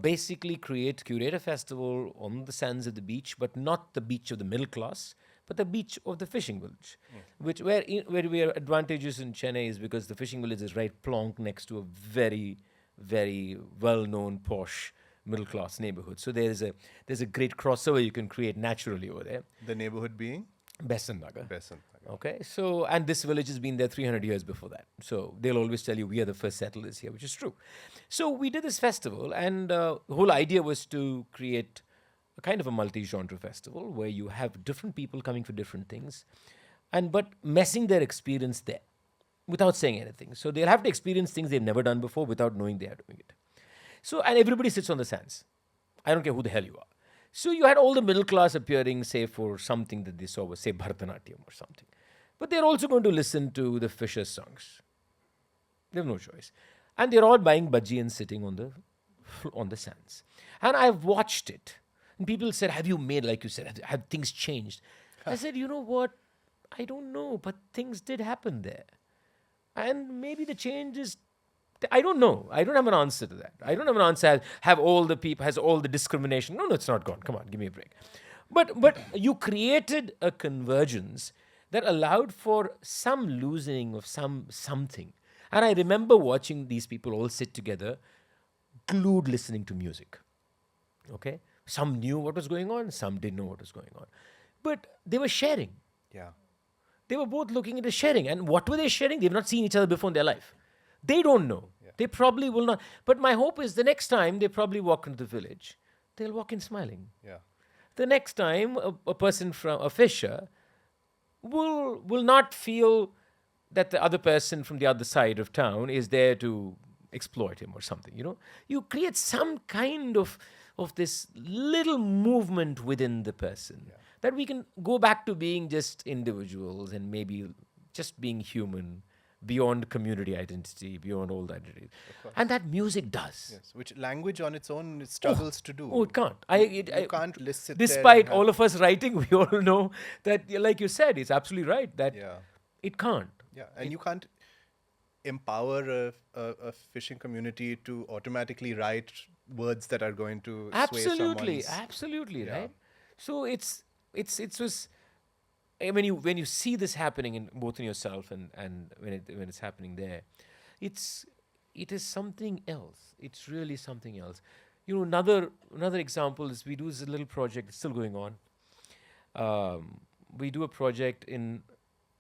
Basically curate a festival on the sands of the beach, but not the beach of the middle class, but the beach of the fishing village, where we are advantageous in Chennai is because the fishing village is right plonk next to a very, very well-known posh middle-class neighborhood. So there's a great crossover you can create naturally over there. The neighborhood being Besan Nagar. Besant. Okay, so, and this village has been there 300 years before that. So they'll always tell you we are the first settlers here, which is true. So we did this festival, and the whole idea was to create a kind of a multi-genre festival where you have different people coming for different things, but messing their experience there without saying anything. So they'll have to experience things they've never done before without knowing they are doing it. So, and everybody sits on the sands. I don't care who the hell you are. So you had all the middle class appearing, say, for something that they saw was, say, Bharatanatyam or something. But they're also going to listen to the Fisher songs. They have no choice. And they're all buying bhaji and sitting on the sands. And I've watched it. And people said, have you made, like you said, have things changed? I said, you know what? I don't know, but things did happen there. And maybe the change is, I don't know. I don't have an answer to that. I don't have an answer. Have all the people, has all the discrimination. No, it's not gone. Come on, give me a break. But you created a convergence that allowed for some loosening of something. And I remember watching these people all sit together, glued listening to music. Okay? Some knew what was going on, some didn't know what was going on. But they were sharing. Yeah. They were both looking into sharing. And what were they sharing? They've not seen each other before in their life. They don't know. Yeah. They probably will not. But my hope is the next time they probably walk into the village, they'll walk in smiling. Yeah. The next time a person from a fisher will not feel that the other person from the other side of town is there to exploit him or something, you know. You create some kind of this little movement within the person that we can go back to being just individuals and maybe just being human beyond community identity, beyond all that. And that music does. Yes, which language on its own it struggles to do. Oh, it can't. You can't listen. Despite all of us writing, we all know that, like you said, it's absolutely right that it can't. Yeah, and you can't empower a fishing community to automatically write words that are going to sway someone's... Absolutely, right? So it was... When you see this happening in both in yourself and when it's happening there, it is something else. It's really something else. You know, another example is we do this little project. It's still going on. We do a project in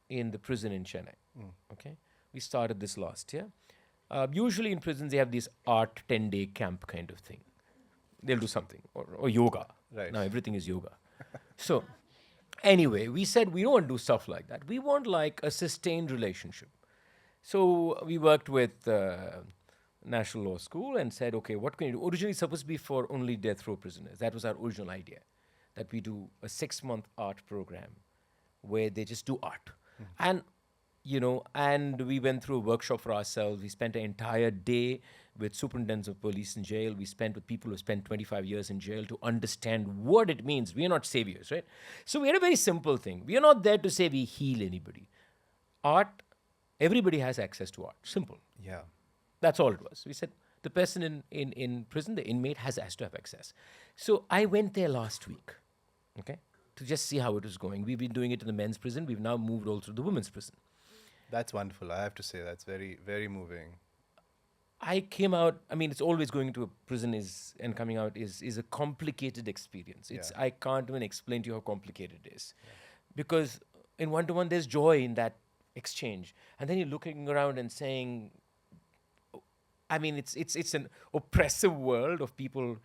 the prison in Chennai. Okay, we started this last year. Usually in prisons they have this art 10-day camp kind of thing. They'll do something or yoga. Right. Now everything is yoga. So. Anyway, we said we don't want to do stuff like that. We want like a sustained relationship. So we worked with National Law School and said, okay, what can you do? Originally supposed to be for only death row prisoners. That was our original idea, that we do a 6-month art program where they just do art. And, you know, and we went through a workshop for ourselves. We spent an entire day with superintendents of police in jail. We spent with people who spent 25 years in jail to understand what it means. We are not saviors, right? So we had a very simple thing. We are not there to say we heal anybody. Art, everybody has access to art. Simple. Yeah. That's all it was. We said the person in prison, the inmate, has to have access. So I went there last week, okay, to just see how it was going. We've been doing it in the men's prison. We've now moved also to the women's prison. That's wonderful. I have to say, that's very, very moving. I came out, I mean, it's always going to a prison and coming out is a complicated experience. I can't even explain to you how complicated it is. Yeah. Because in one-to-one, there's joy in that exchange. And then you're looking around and saying, I mean, it's an oppressive world of people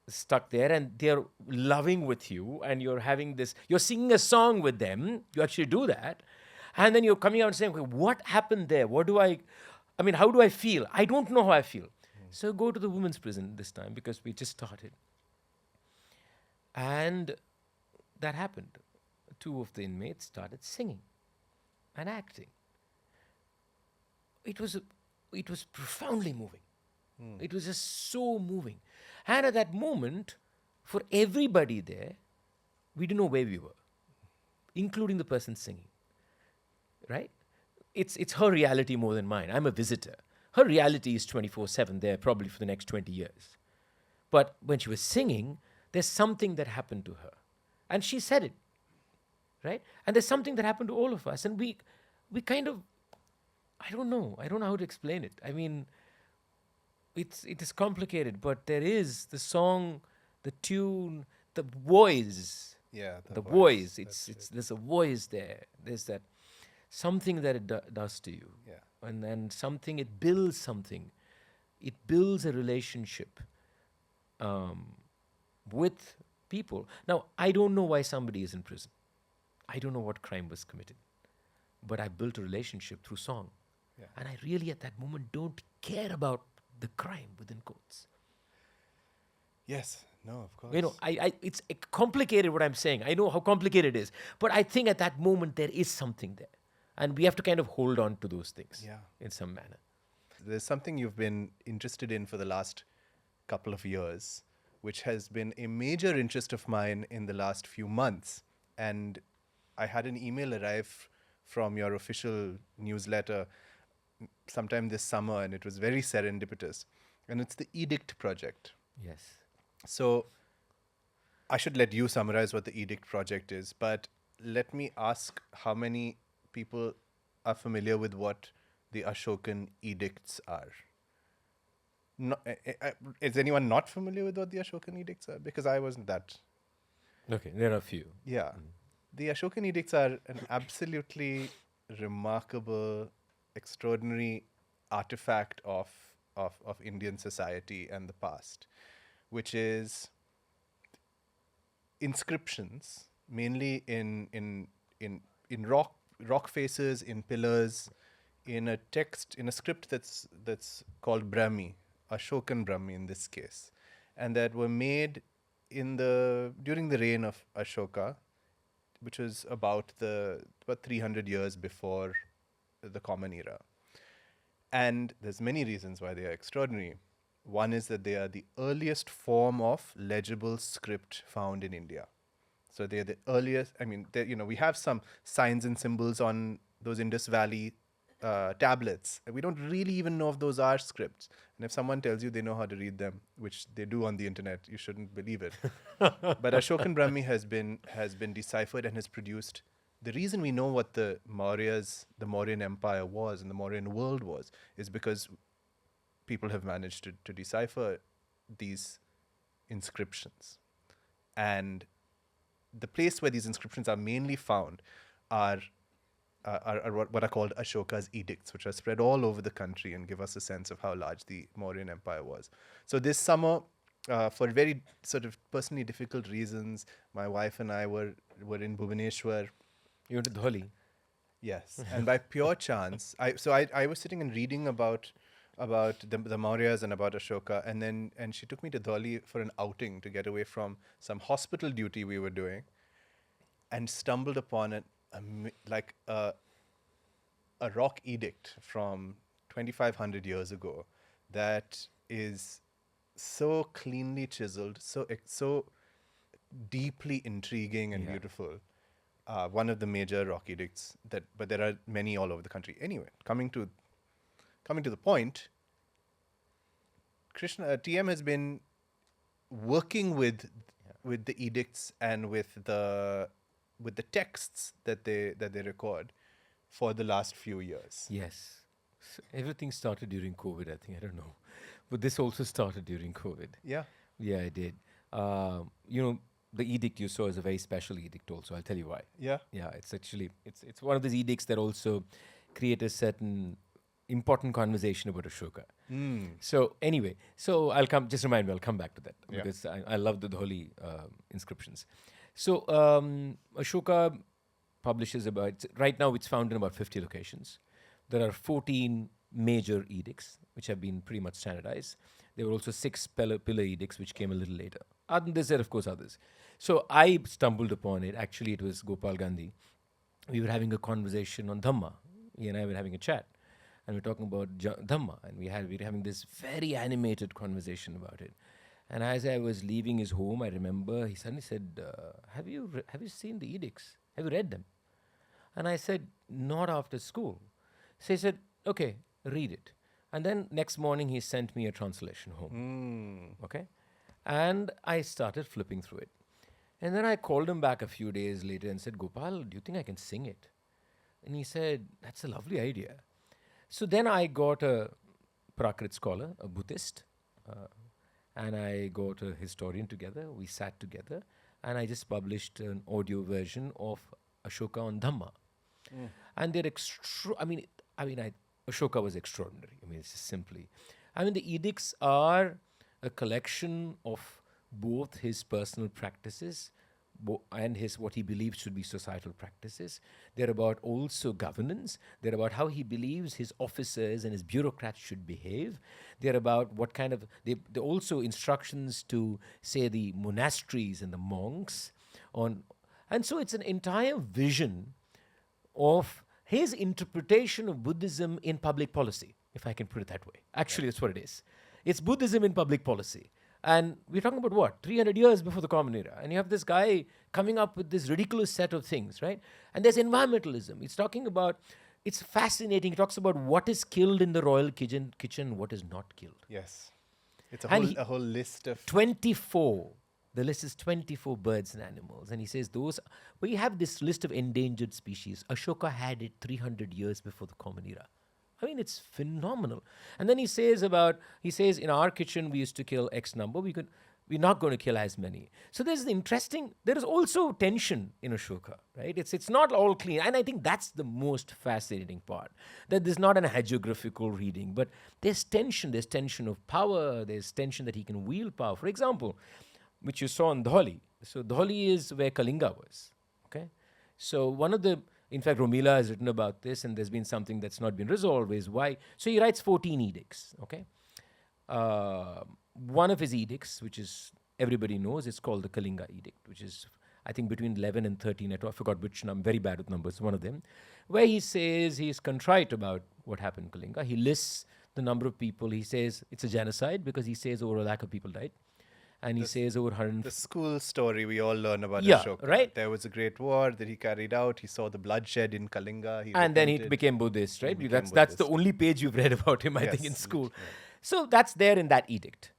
stuck there and they're loving with you and you're having this, you're singing a song with them. You actually do that. And then you're coming out and saying, okay, what happened there? How do I feel? I don't know how I feel. So go to the women's prison this time because we just started. And that happened. 2 of the inmates started singing and acting. It was profoundly moving. It was just so moving. And at that moment, for everybody there, we didn't know where we were, including the person singing. Right? It's her reality more than mine. I'm a visitor. Her reality is 24/7 there, probably for the next 20 years. But when she was singing, there's something that happened to her. And she said it. Right? And there's something that happened to all of us. And we kind of, I don't know how to explain it. I mean, it is complicated, but there is the song, the tune, the voice. Yeah, the voice. There's a voice there. There's that something that it does to you. Yeah. And then something, it builds something. It builds a relationship with people. Now, I don't know why somebody is in prison. I don't know what crime was committed. But I built a relationship through song. Yeah. And I really, at that moment, don't care about the crime, within quotes. Yes. No, of course. You know, it's complicated what I'm saying. I know how complicated it is. But I think at that moment there is something there. And we have to kind of hold on to those things Yeah. in some manner. There's something you've been interested in for the last couple of years, which has been a major interest of mine in the last few months. And I had an email arrive from your official newsletter sometime this summer, and it was very serendipitous. And it's the Edict Project. Yes. So I should let you summarize what the Edict Project is, but let me ask how many people are familiar with what the Ashokan edicts are? No, is anyone not familiar with what the Ashokan edicts are? Because I wasn't that. Okay, there are a few. Yeah. The Ashokan edicts are an absolutely remarkable, extraordinary artifact of Indian society and the past, which is inscriptions, mainly in rock faces, in pillars, in a text, in a script that's called Brahmi, Ashokan Brahmi in this case, and that were made during the reign of Ashoka, which was about 300 years before the Common Era. And there's many reasons why they are extraordinary. One is that they are the earliest form of legible script found in India. So they're the earliest. I mean, we have some signs and symbols on those Indus Valley tablets. We don't really even know if those are scripts. And if someone tells you they know how to read them, which they do on the internet, you shouldn't believe it. But Ashokan Brahmi has been deciphered and has produced. The reason we know what the Mauryan Empire was and the Mauryan world was is because people have managed to decipher these inscriptions. And the place where these inscriptions are mainly found are what are called Ashoka's edicts, which are spread all over the country and give us a sense of how large the Mauryan Empire was. So this summer, for very sort of personally difficult reasons, my wife and I were in Bhubaneswar. You went to Dholi? Yes, and by pure chance, I was sitting and reading about the Mauryas and about Ashoka, and she took me to Dholi for an outing to get away from some hospital duty we were doing, and stumbled upon a rock edict from 2,500 years ago that is so cleanly chiseled, so deeply intriguing and beautiful. One of the major rock edicts but there are many all over the country. Anyway, coming to the point, Krishna TM has been working with the edicts and with the texts that they record for the last few years. Yes. So everything started during COVID, I think. I don't know. But this also started during COVID. Yeah. Yeah, I did. The edict you saw is a very special edict also. I'll tell you why. Yeah. Yeah, it's actually, it's one of these edicts that also create a certain important conversation about Ashoka. So anyway, I'll come back to that because I love the Dholi inscriptions. So Ashoka publishes right now it's found in about 50 locations. There are 14 major edicts which have been pretty much standardized. There were also 6 pillar edicts which came a little later. Other than this, there are of course others. So I stumbled upon it. Actually, it was Gopal Gandhi. We were having a conversation on Dhamma. He and I were having a chat. And we were talking about Dhamma. And we were having this very animated conversation about it. And as I was leaving his home, I remember he suddenly said, have you seen the edicts? Have you read them? And I said, not after school. So he said, okay, read it. And then next morning he sent me a translation home. Okay? And I started flipping through it. And then I called him back a few days later and said, Gopal, do you think I can sing it? And he said, that's a lovely idea. So then I got a Prakrit scholar, a Buddhist, and I got a historian together. We sat together and I just published an audio version of Ashoka on Dhamma. And they're Ashoka was extraordinary. I mean, it's just simply. I mean, the edicts are a collection of both his personal practices, and his what he believes should be societal practices. They're about also governance. They're about how he believes his officers and his bureaucrats should behave. They're about what kind of they're also instructions to, say, the monasteries and the monks on, and so it's an entire vision of his interpretation of Buddhism in public policy, if I can put it that way. Actually, that's what it is. It's Buddhism in public policy. And we're talking about what? 300 years before the Common Era. And you have this guy coming up with this ridiculous set of things, right? And there's environmentalism. It's talking about, it's fascinating. He talks about what is killed in the royal kitchen, what is not killed. Yes. It's And a whole list of 24. The list is 24 birds and animals. And he says we have this list of endangered species. Ashoka had it 300 years before the Common Era. I mean, it's phenomenal. And then he says in our kitchen, we used to kill X number. We're not going to kill as many. So there is also tension in Ashoka, right? It's not all clean. And I think that's the most fascinating part, that there's not an hagiographical reading, but there's tension. There's tension of power. There's tension that he can wield power. For example, which you saw in Dholi. So Dholi is where Kalinga was, okay? So in fact, Romila has written about this, and there's been something that's not been resolved, is why. So he writes 14 edicts, okay? One of his edicts, which is everybody knows, is called the Kalinga Edict, which is, I think, between 11 and 13. I forgot which number. I'm very bad with numbers, one of them, where he says he's contrite about what happened in Kalinga. He lists the number of people. He says it's a genocide because he says over a lakh of people died. And he says over 100. the school story we all learn about Yeah, Ashoka. right. There was a great war that he carried out. He saw the bloodshed in Kalinga. And then he repented. became Buddhist, right? became That's the Buddhist. only page you've read about him, I think, in Yes, school. yeah. So that's there in that edict.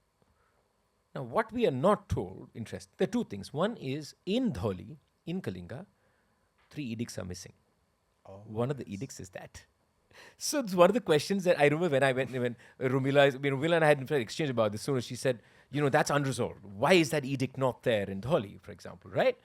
Now, what we are not told, there are two things. One is in Dholi, in Kalinga, 3 edicts are missing. One of the edicts is that. So it's one of the questions that I remember when Rumila and I had an exchange about this. So she said, that's unresolved. Why is that edict not there in Dholi, for example, right?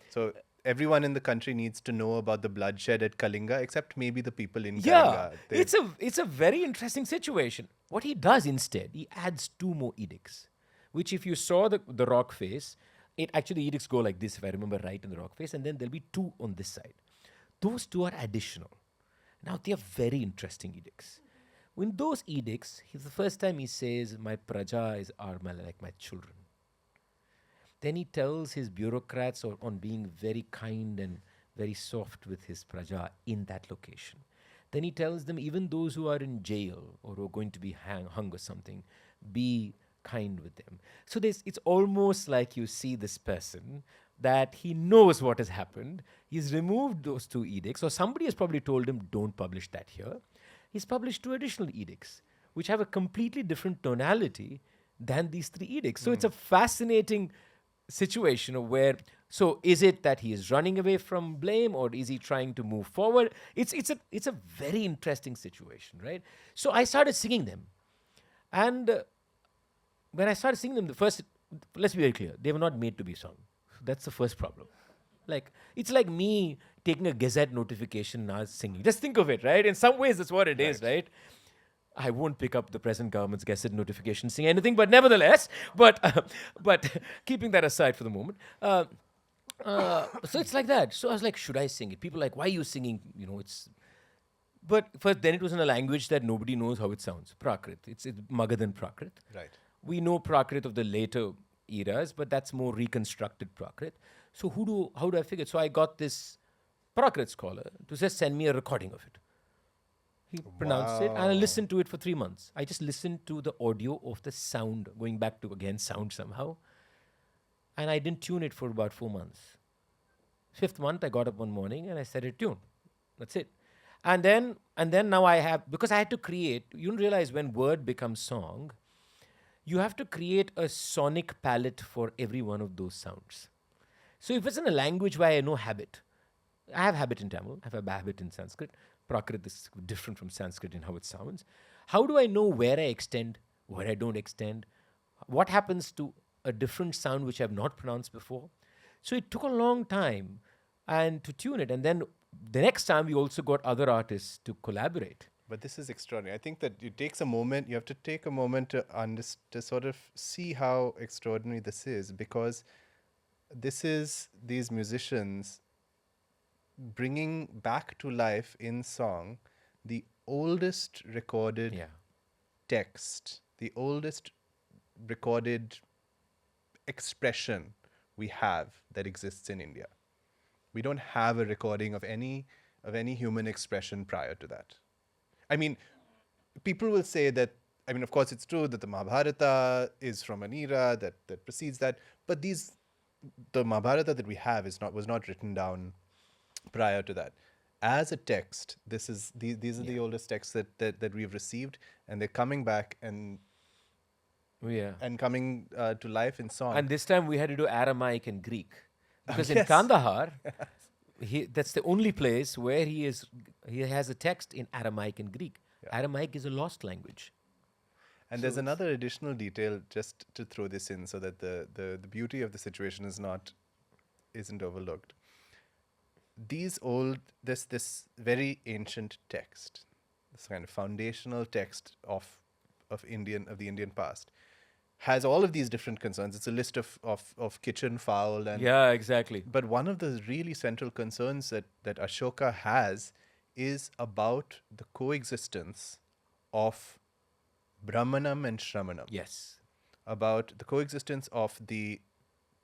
So everyone in the country needs to know about the bloodshed at Kalinga, except maybe the people in yeah, Kalinga. it's a very interesting situation. What he does instead, he adds 2 more edicts, which if you saw the rock face, the edicts go like this, if I remember right, in the rock face, and then there'll be 2 on this side. Those 2 are additional. Now, they are very interesting edicts. In those edicts, the first time he says, my praja are like my children. Then he tells his bureaucrats on being very kind and very soft with his praja in that location. Then he tells them, even those who are in jail or who are going to be hung or something, be kind with them. So it's almost like you see this person that he knows what has happened. He's removed those 2 edicts, or somebody has probably told him, don't publish that here. He's published 2 additional edicts, which have a completely different tonality than these 3 edicts. So it's a fascinating situation of where, so is it that he is running away from blame, or is he trying to move forward? It's a very interesting situation, right? So I started singing them. And when I started singing them, let's be very clear, they were not made to be sung. That's the first problem. It's like me taking a Gazette notification and singing. Just think of it, right? In some ways, that's what it is, right? I won't pick up the present government's Gazette notification, sing anything, but nevertheless, but keeping that aside for the moment. So it's like that. So I was like, should I sing it? People are like, why are you singing? But first, then it was in a language that nobody knows how it sounds. Prakrit. It's Magadhan Prakrit. Right. We know Prakrit of the later eras, but that's more reconstructed Prakrit. So how do I figure? So I got this Prakrit scholar to just send me a recording of it. He pronounced it, and I listened to it for 3 months. I just listened to the audio of the sound, going back to, again, sound somehow. And I didn't tune it for about 4 months. 5th month, I got up one morning and I set it tune. That's it. And then now I have, because I had to create, you don't realize when word becomes song, you have to create a sonic palette for every one of those sounds. So if it's in a language where I know habit, I have habit in Tamil, I have a habit in Sanskrit. Prakrit is different from Sanskrit in how it sounds. How do I know where I extend, where I don't extend? What happens to a different sound which I've not pronounced before? So it took a long time and to tune it. And then the next time we also got other artists to collaborate. But this is extraordinary. I think that you have to take a moment to sort of see how extraordinary this is, because this is these musicians bringing back to life in song the oldest recorded Yeah. text, the oldest recorded expression we have that exists in India. We don't have a recording of any human expression prior to that. I mean, people will say that. I mean, of course, it's true that the Mahabharata is from an era that precedes that, but the Mahabharata that we have was not written down prior to that. As a text, these are the oldest texts that we've received, and they're coming back Yeah. and coming to life in song. And this time we had to do Aramaic and Greek. Because in yes. Kandahar, that's the only place where he has a text in Aramaic and Greek. Aramaic is a lost language. And there's another additional detail just to throw this in so that the beauty of the situation isn't overlooked. This very ancient text, this kind of foundational text of the Indian past, has all of these different concerns. It's a list of kitchen fowl and Yeah, exactly. but one of the really central concerns that Ashoka has is about the coexistence of Brahmanam and Shramanam. Yes. About the coexistence of the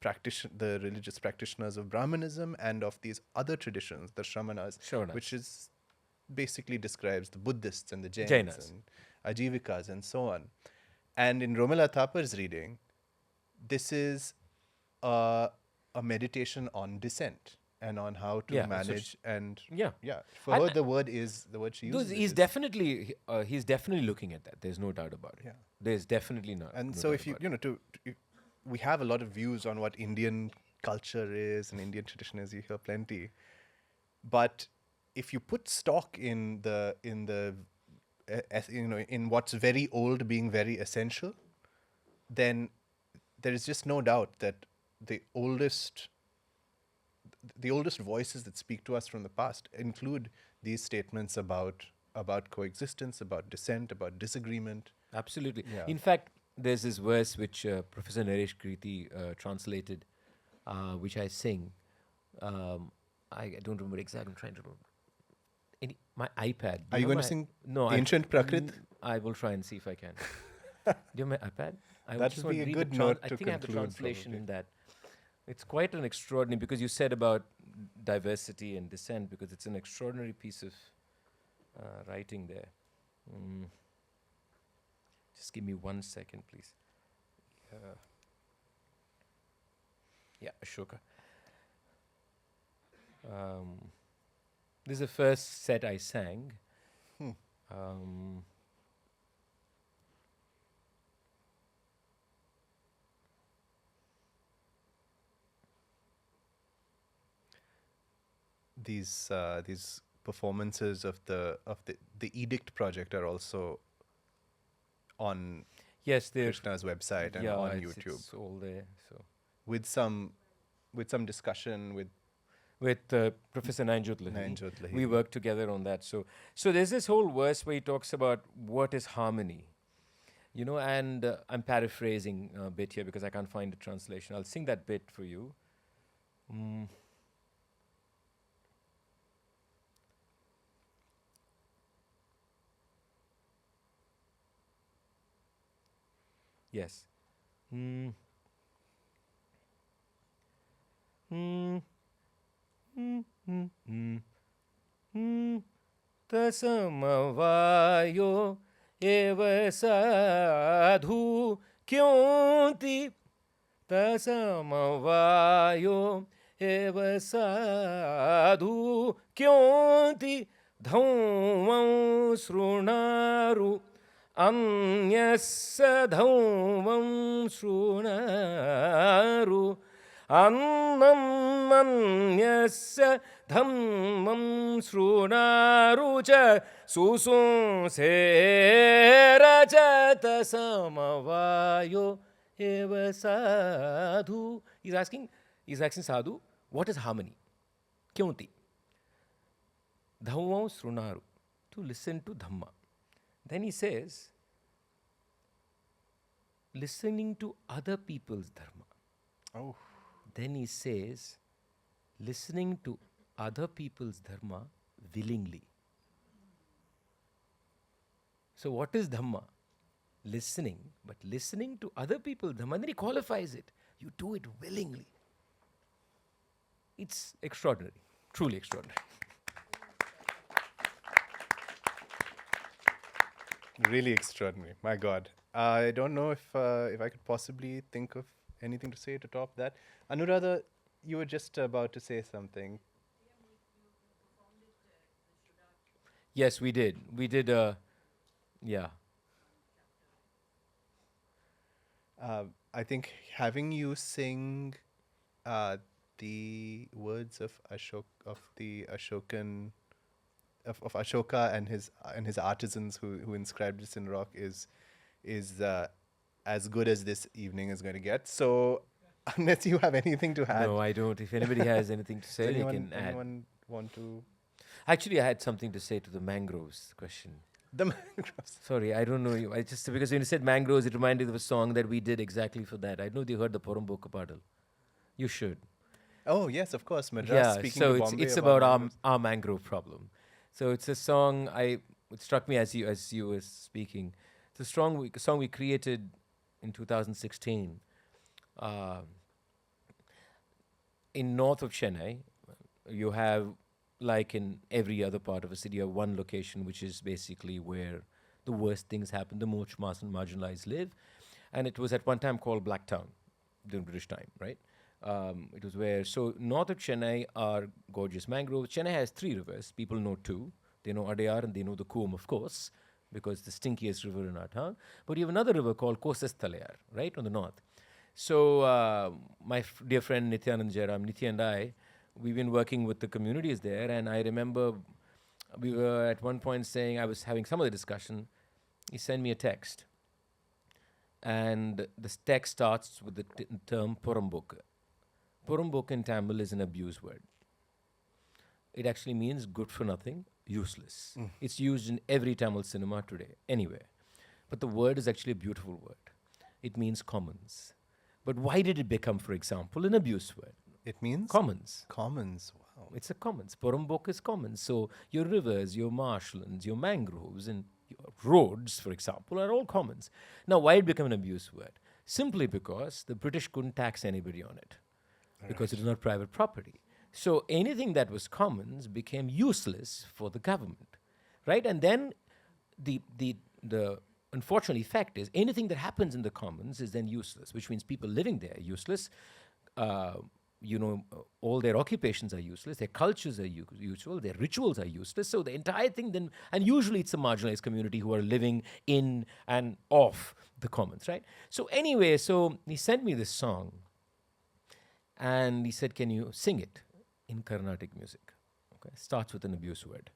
religious practitioners of Brahmanism and of these other traditions, the Shramanas, which is basically describes the Buddhists and the Jainas and Ajivikas and so on. And in Romila Thapar's reading, this is a meditation on dissent and on how to manage For her, the word she uses. He's definitely looking at that. There's no doubt about it. Yeah. There's definitely not. And so if we have a lot of views on what Indian culture is and Indian tradition is. You hear plenty, but if you put stock in what's very old being very essential, then there is just no doubt that the oldest voices that speak to us from the past include these statements about coexistence, about dissent, about disagreement. Absolutely. Yeah. In fact, there's this verse which Professor Naresh Kriti translated, which I sing. I don't remember exactly. I'm trying to remember. My iPad. Are you going to sing No, Ancient Prakrit? I will try and see if I can. Do you have my iPad? That would be a good note to conclude. I think I have the translation in that. It's quite an extraordinary, because you said about diversity and dissent, because it's an extraordinary piece of writing there. Just give me 1 second, please. Yeah, Ashoka. This is the first set I sang. These performances of the Edict Project are also on Krishna's website and on YouTube. It's all there. So with some discussion with Professor Nainjot Lahiri. Lahiri. We worked together on that. So there's this whole verse where he talks about what is harmony, and I'm paraphrasing a bit here because I can't find the translation. I'll sing that bit for you. Yes. Tasamavayo eva sadhu kyonti tasamavayo eva sadhu kyonti dhaumam srunaru Anyasya dhaumam srunaru annam anyasya dhammam srunaru cha susum sera jata samavayo eva sadhu. He's asking sadhu, what is harmony? Kyonti? Dhaumam srunaru, to listen to Dhamma. Then he says, listening to other people's dharma. Oh, Then he says, listening to other people's dharma willingly. So what is dhamma? Listening, but listening to other people's dhamma. And then he qualifies it. You do it willingly. It's extraordinary, truly extraordinary. Really extraordinary. My God. I don't know if I could possibly think of anything to say to top that. Anuradha, you were just about to say something. Yes, we did. We did, yeah. I think having you sing the words of Ashokan of Ashoka and his artisans who inscribed this in rock is as good as this evening is going to get. So unless you have anything to add. No, I don't. If anybody has anything to say, they can add. Anyone want to? Actually, I had something to say to the mangroves question. The mangroves. Sorry, I don't know you. I just because when you said mangroves, it reminded me of a song that we did exactly for that. I know you heard the Poramboke Song. You should. Oh yes, of course. Madras. Yeah, Speaking so to Bombay it's about mangroves. our mangrove problem. So it's a song it struck me as you were speaking. It's a song we created in 2016 in north of Chennai. You have, like in every other part of a city, you have one location which is basically where the worst things happen, the most marginalized live. And it was at one time called Blacktown during British time, right? It was where, so north of Chennai are gorgeous mangroves. Chennai has 3 rivers. People know 2. They know Adayar and they know the Coombe, of course, because it's the stinkiest river in our town. But you have another river called Kosastalayar, right, on the north. So my dear friend Nithyanand Jairam, Nithya and I, we've been working with the communities there. And I remember we were at one point saying, I was having some of the discussion. He sent me a text. And this text starts with the term Poramboke. Poramboke in Tamil is an abuse word. It actually means good for nothing, useless. It's used in every Tamil cinema today, anywhere. But the word is actually a beautiful word. It means commons. But why did it become, for example, an abuse word? It means Commons. Commons. Wow. It's a commons. Poramboke is commons. So your rivers, your marshlands, your mangroves, and your roads, for example, are all commons. Now, why it became an abuse word? Simply because the British couldn't tax anybody on it. Because it is not private property. So anything that was commons became useless for the government, right? And then the unfortunate effect is anything that happens in the commons is then useless, which means people living there are useless. All their occupations are useless, their cultures are useless, their rituals are useless. So the entire thing then, and usually it's a marginalized community who are living in and off the commons, right? So anyway, so he sent me this song. And he said, can you sing it in Carnatic music? Okay, starts with an abuse word.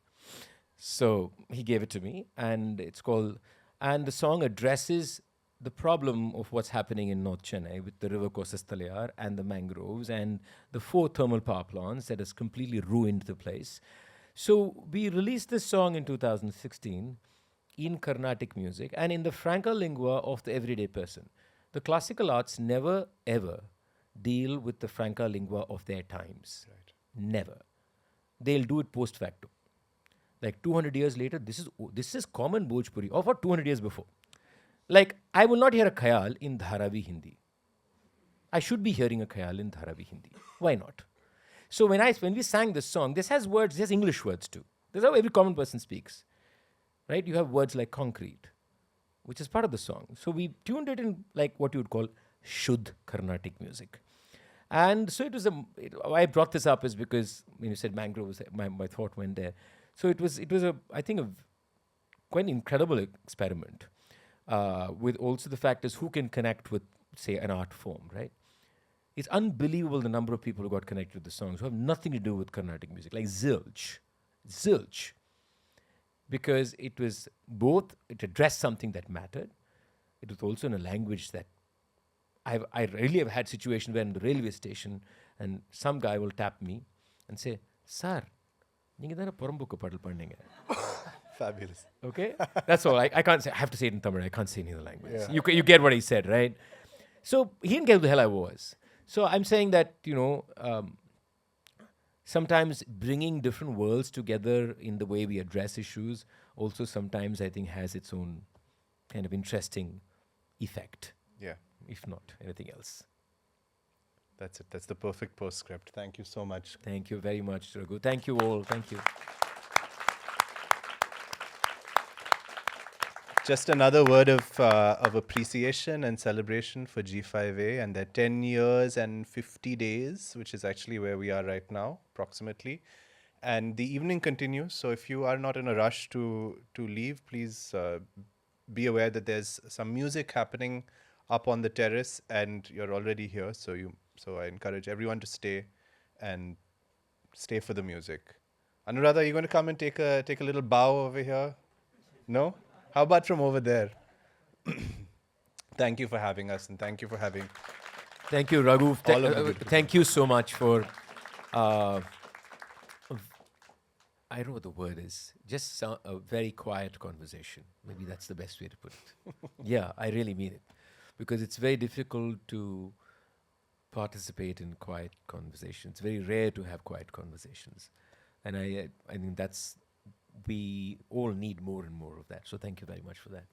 So he gave it to me, and it's called, and the song addresses the problem of what's happening in North Chennai with the river Kosastalayar and the mangroves and the 4 thermal power plants that has completely ruined the place. So we released this song in 2016 in Carnatic music and in the franca lingua of the everyday person. The classical arts never, ever deal with the franca lingua of their times. Right. Never. They'll do it post facto. Like 200 years later, this is common Bhojpuri, or for 200 years before. Like, I will not hear a khayal in Dharavi Hindi. I should be hearing a khayal in Dharavi Hindi. Why not? So when we sang this song, this has words, this has English words too. This is how every common person speaks. Right? You have words like concrete, which is part of the song. So we tuned it in like what you would call Shuddh Carnatic music. And so it was why I brought this up is because when you said mangroves, my thought went there. So it was I think a quite incredible experiment with also the fact is who can connect with, say, an art form, right? It's unbelievable the number of people who got connected with the songs who have nothing to do with Carnatic music, like Zilch. Because it was both, it addressed something that mattered. It was also in a language that I really have had situations where in the railway station and some guy will tap me and say, "Sir, நீங்க தான Poramboke பாடல் பண்ணீங்க." Fabulous. Okay? That's all. I can't say, I have to say it in Tamil. I can't say any other language. You get what he said, right? So he didn't get who the hell I was. So I'm saying that, sometimes bringing different worlds together in the way we address issues also sometimes I think has its own kind of interesting effect, Yeah, if not anything else. that's it. That's the perfect postscript. Thank you so much. Thank you very much, Raghu. Thank you all. Thank you. Just another word of appreciation and celebration for G5A and their 10 years and 50 days, which is actually where we are right now, approximately. And the evening continues. So if you are not in a rush to leave, please be aware that there's some music happening up on the terrace, and you're already here. So I encourage everyone to stay and stay for the music. Anuradha, are you going to come and take a little bow over here? No? How about from over there? Thank you for having us, and thank you for having Thank you, Raghu. all of the beautiful Thank you so much for, I don't know what the word is, just a very quiet conversation. Maybe that's the best way to put it. Yeah, I really mean it. Because it's very difficult to participate in quiet conversations. It's very rare to have quiet conversations. And I think we all need more and more of that. So thank you very much for that.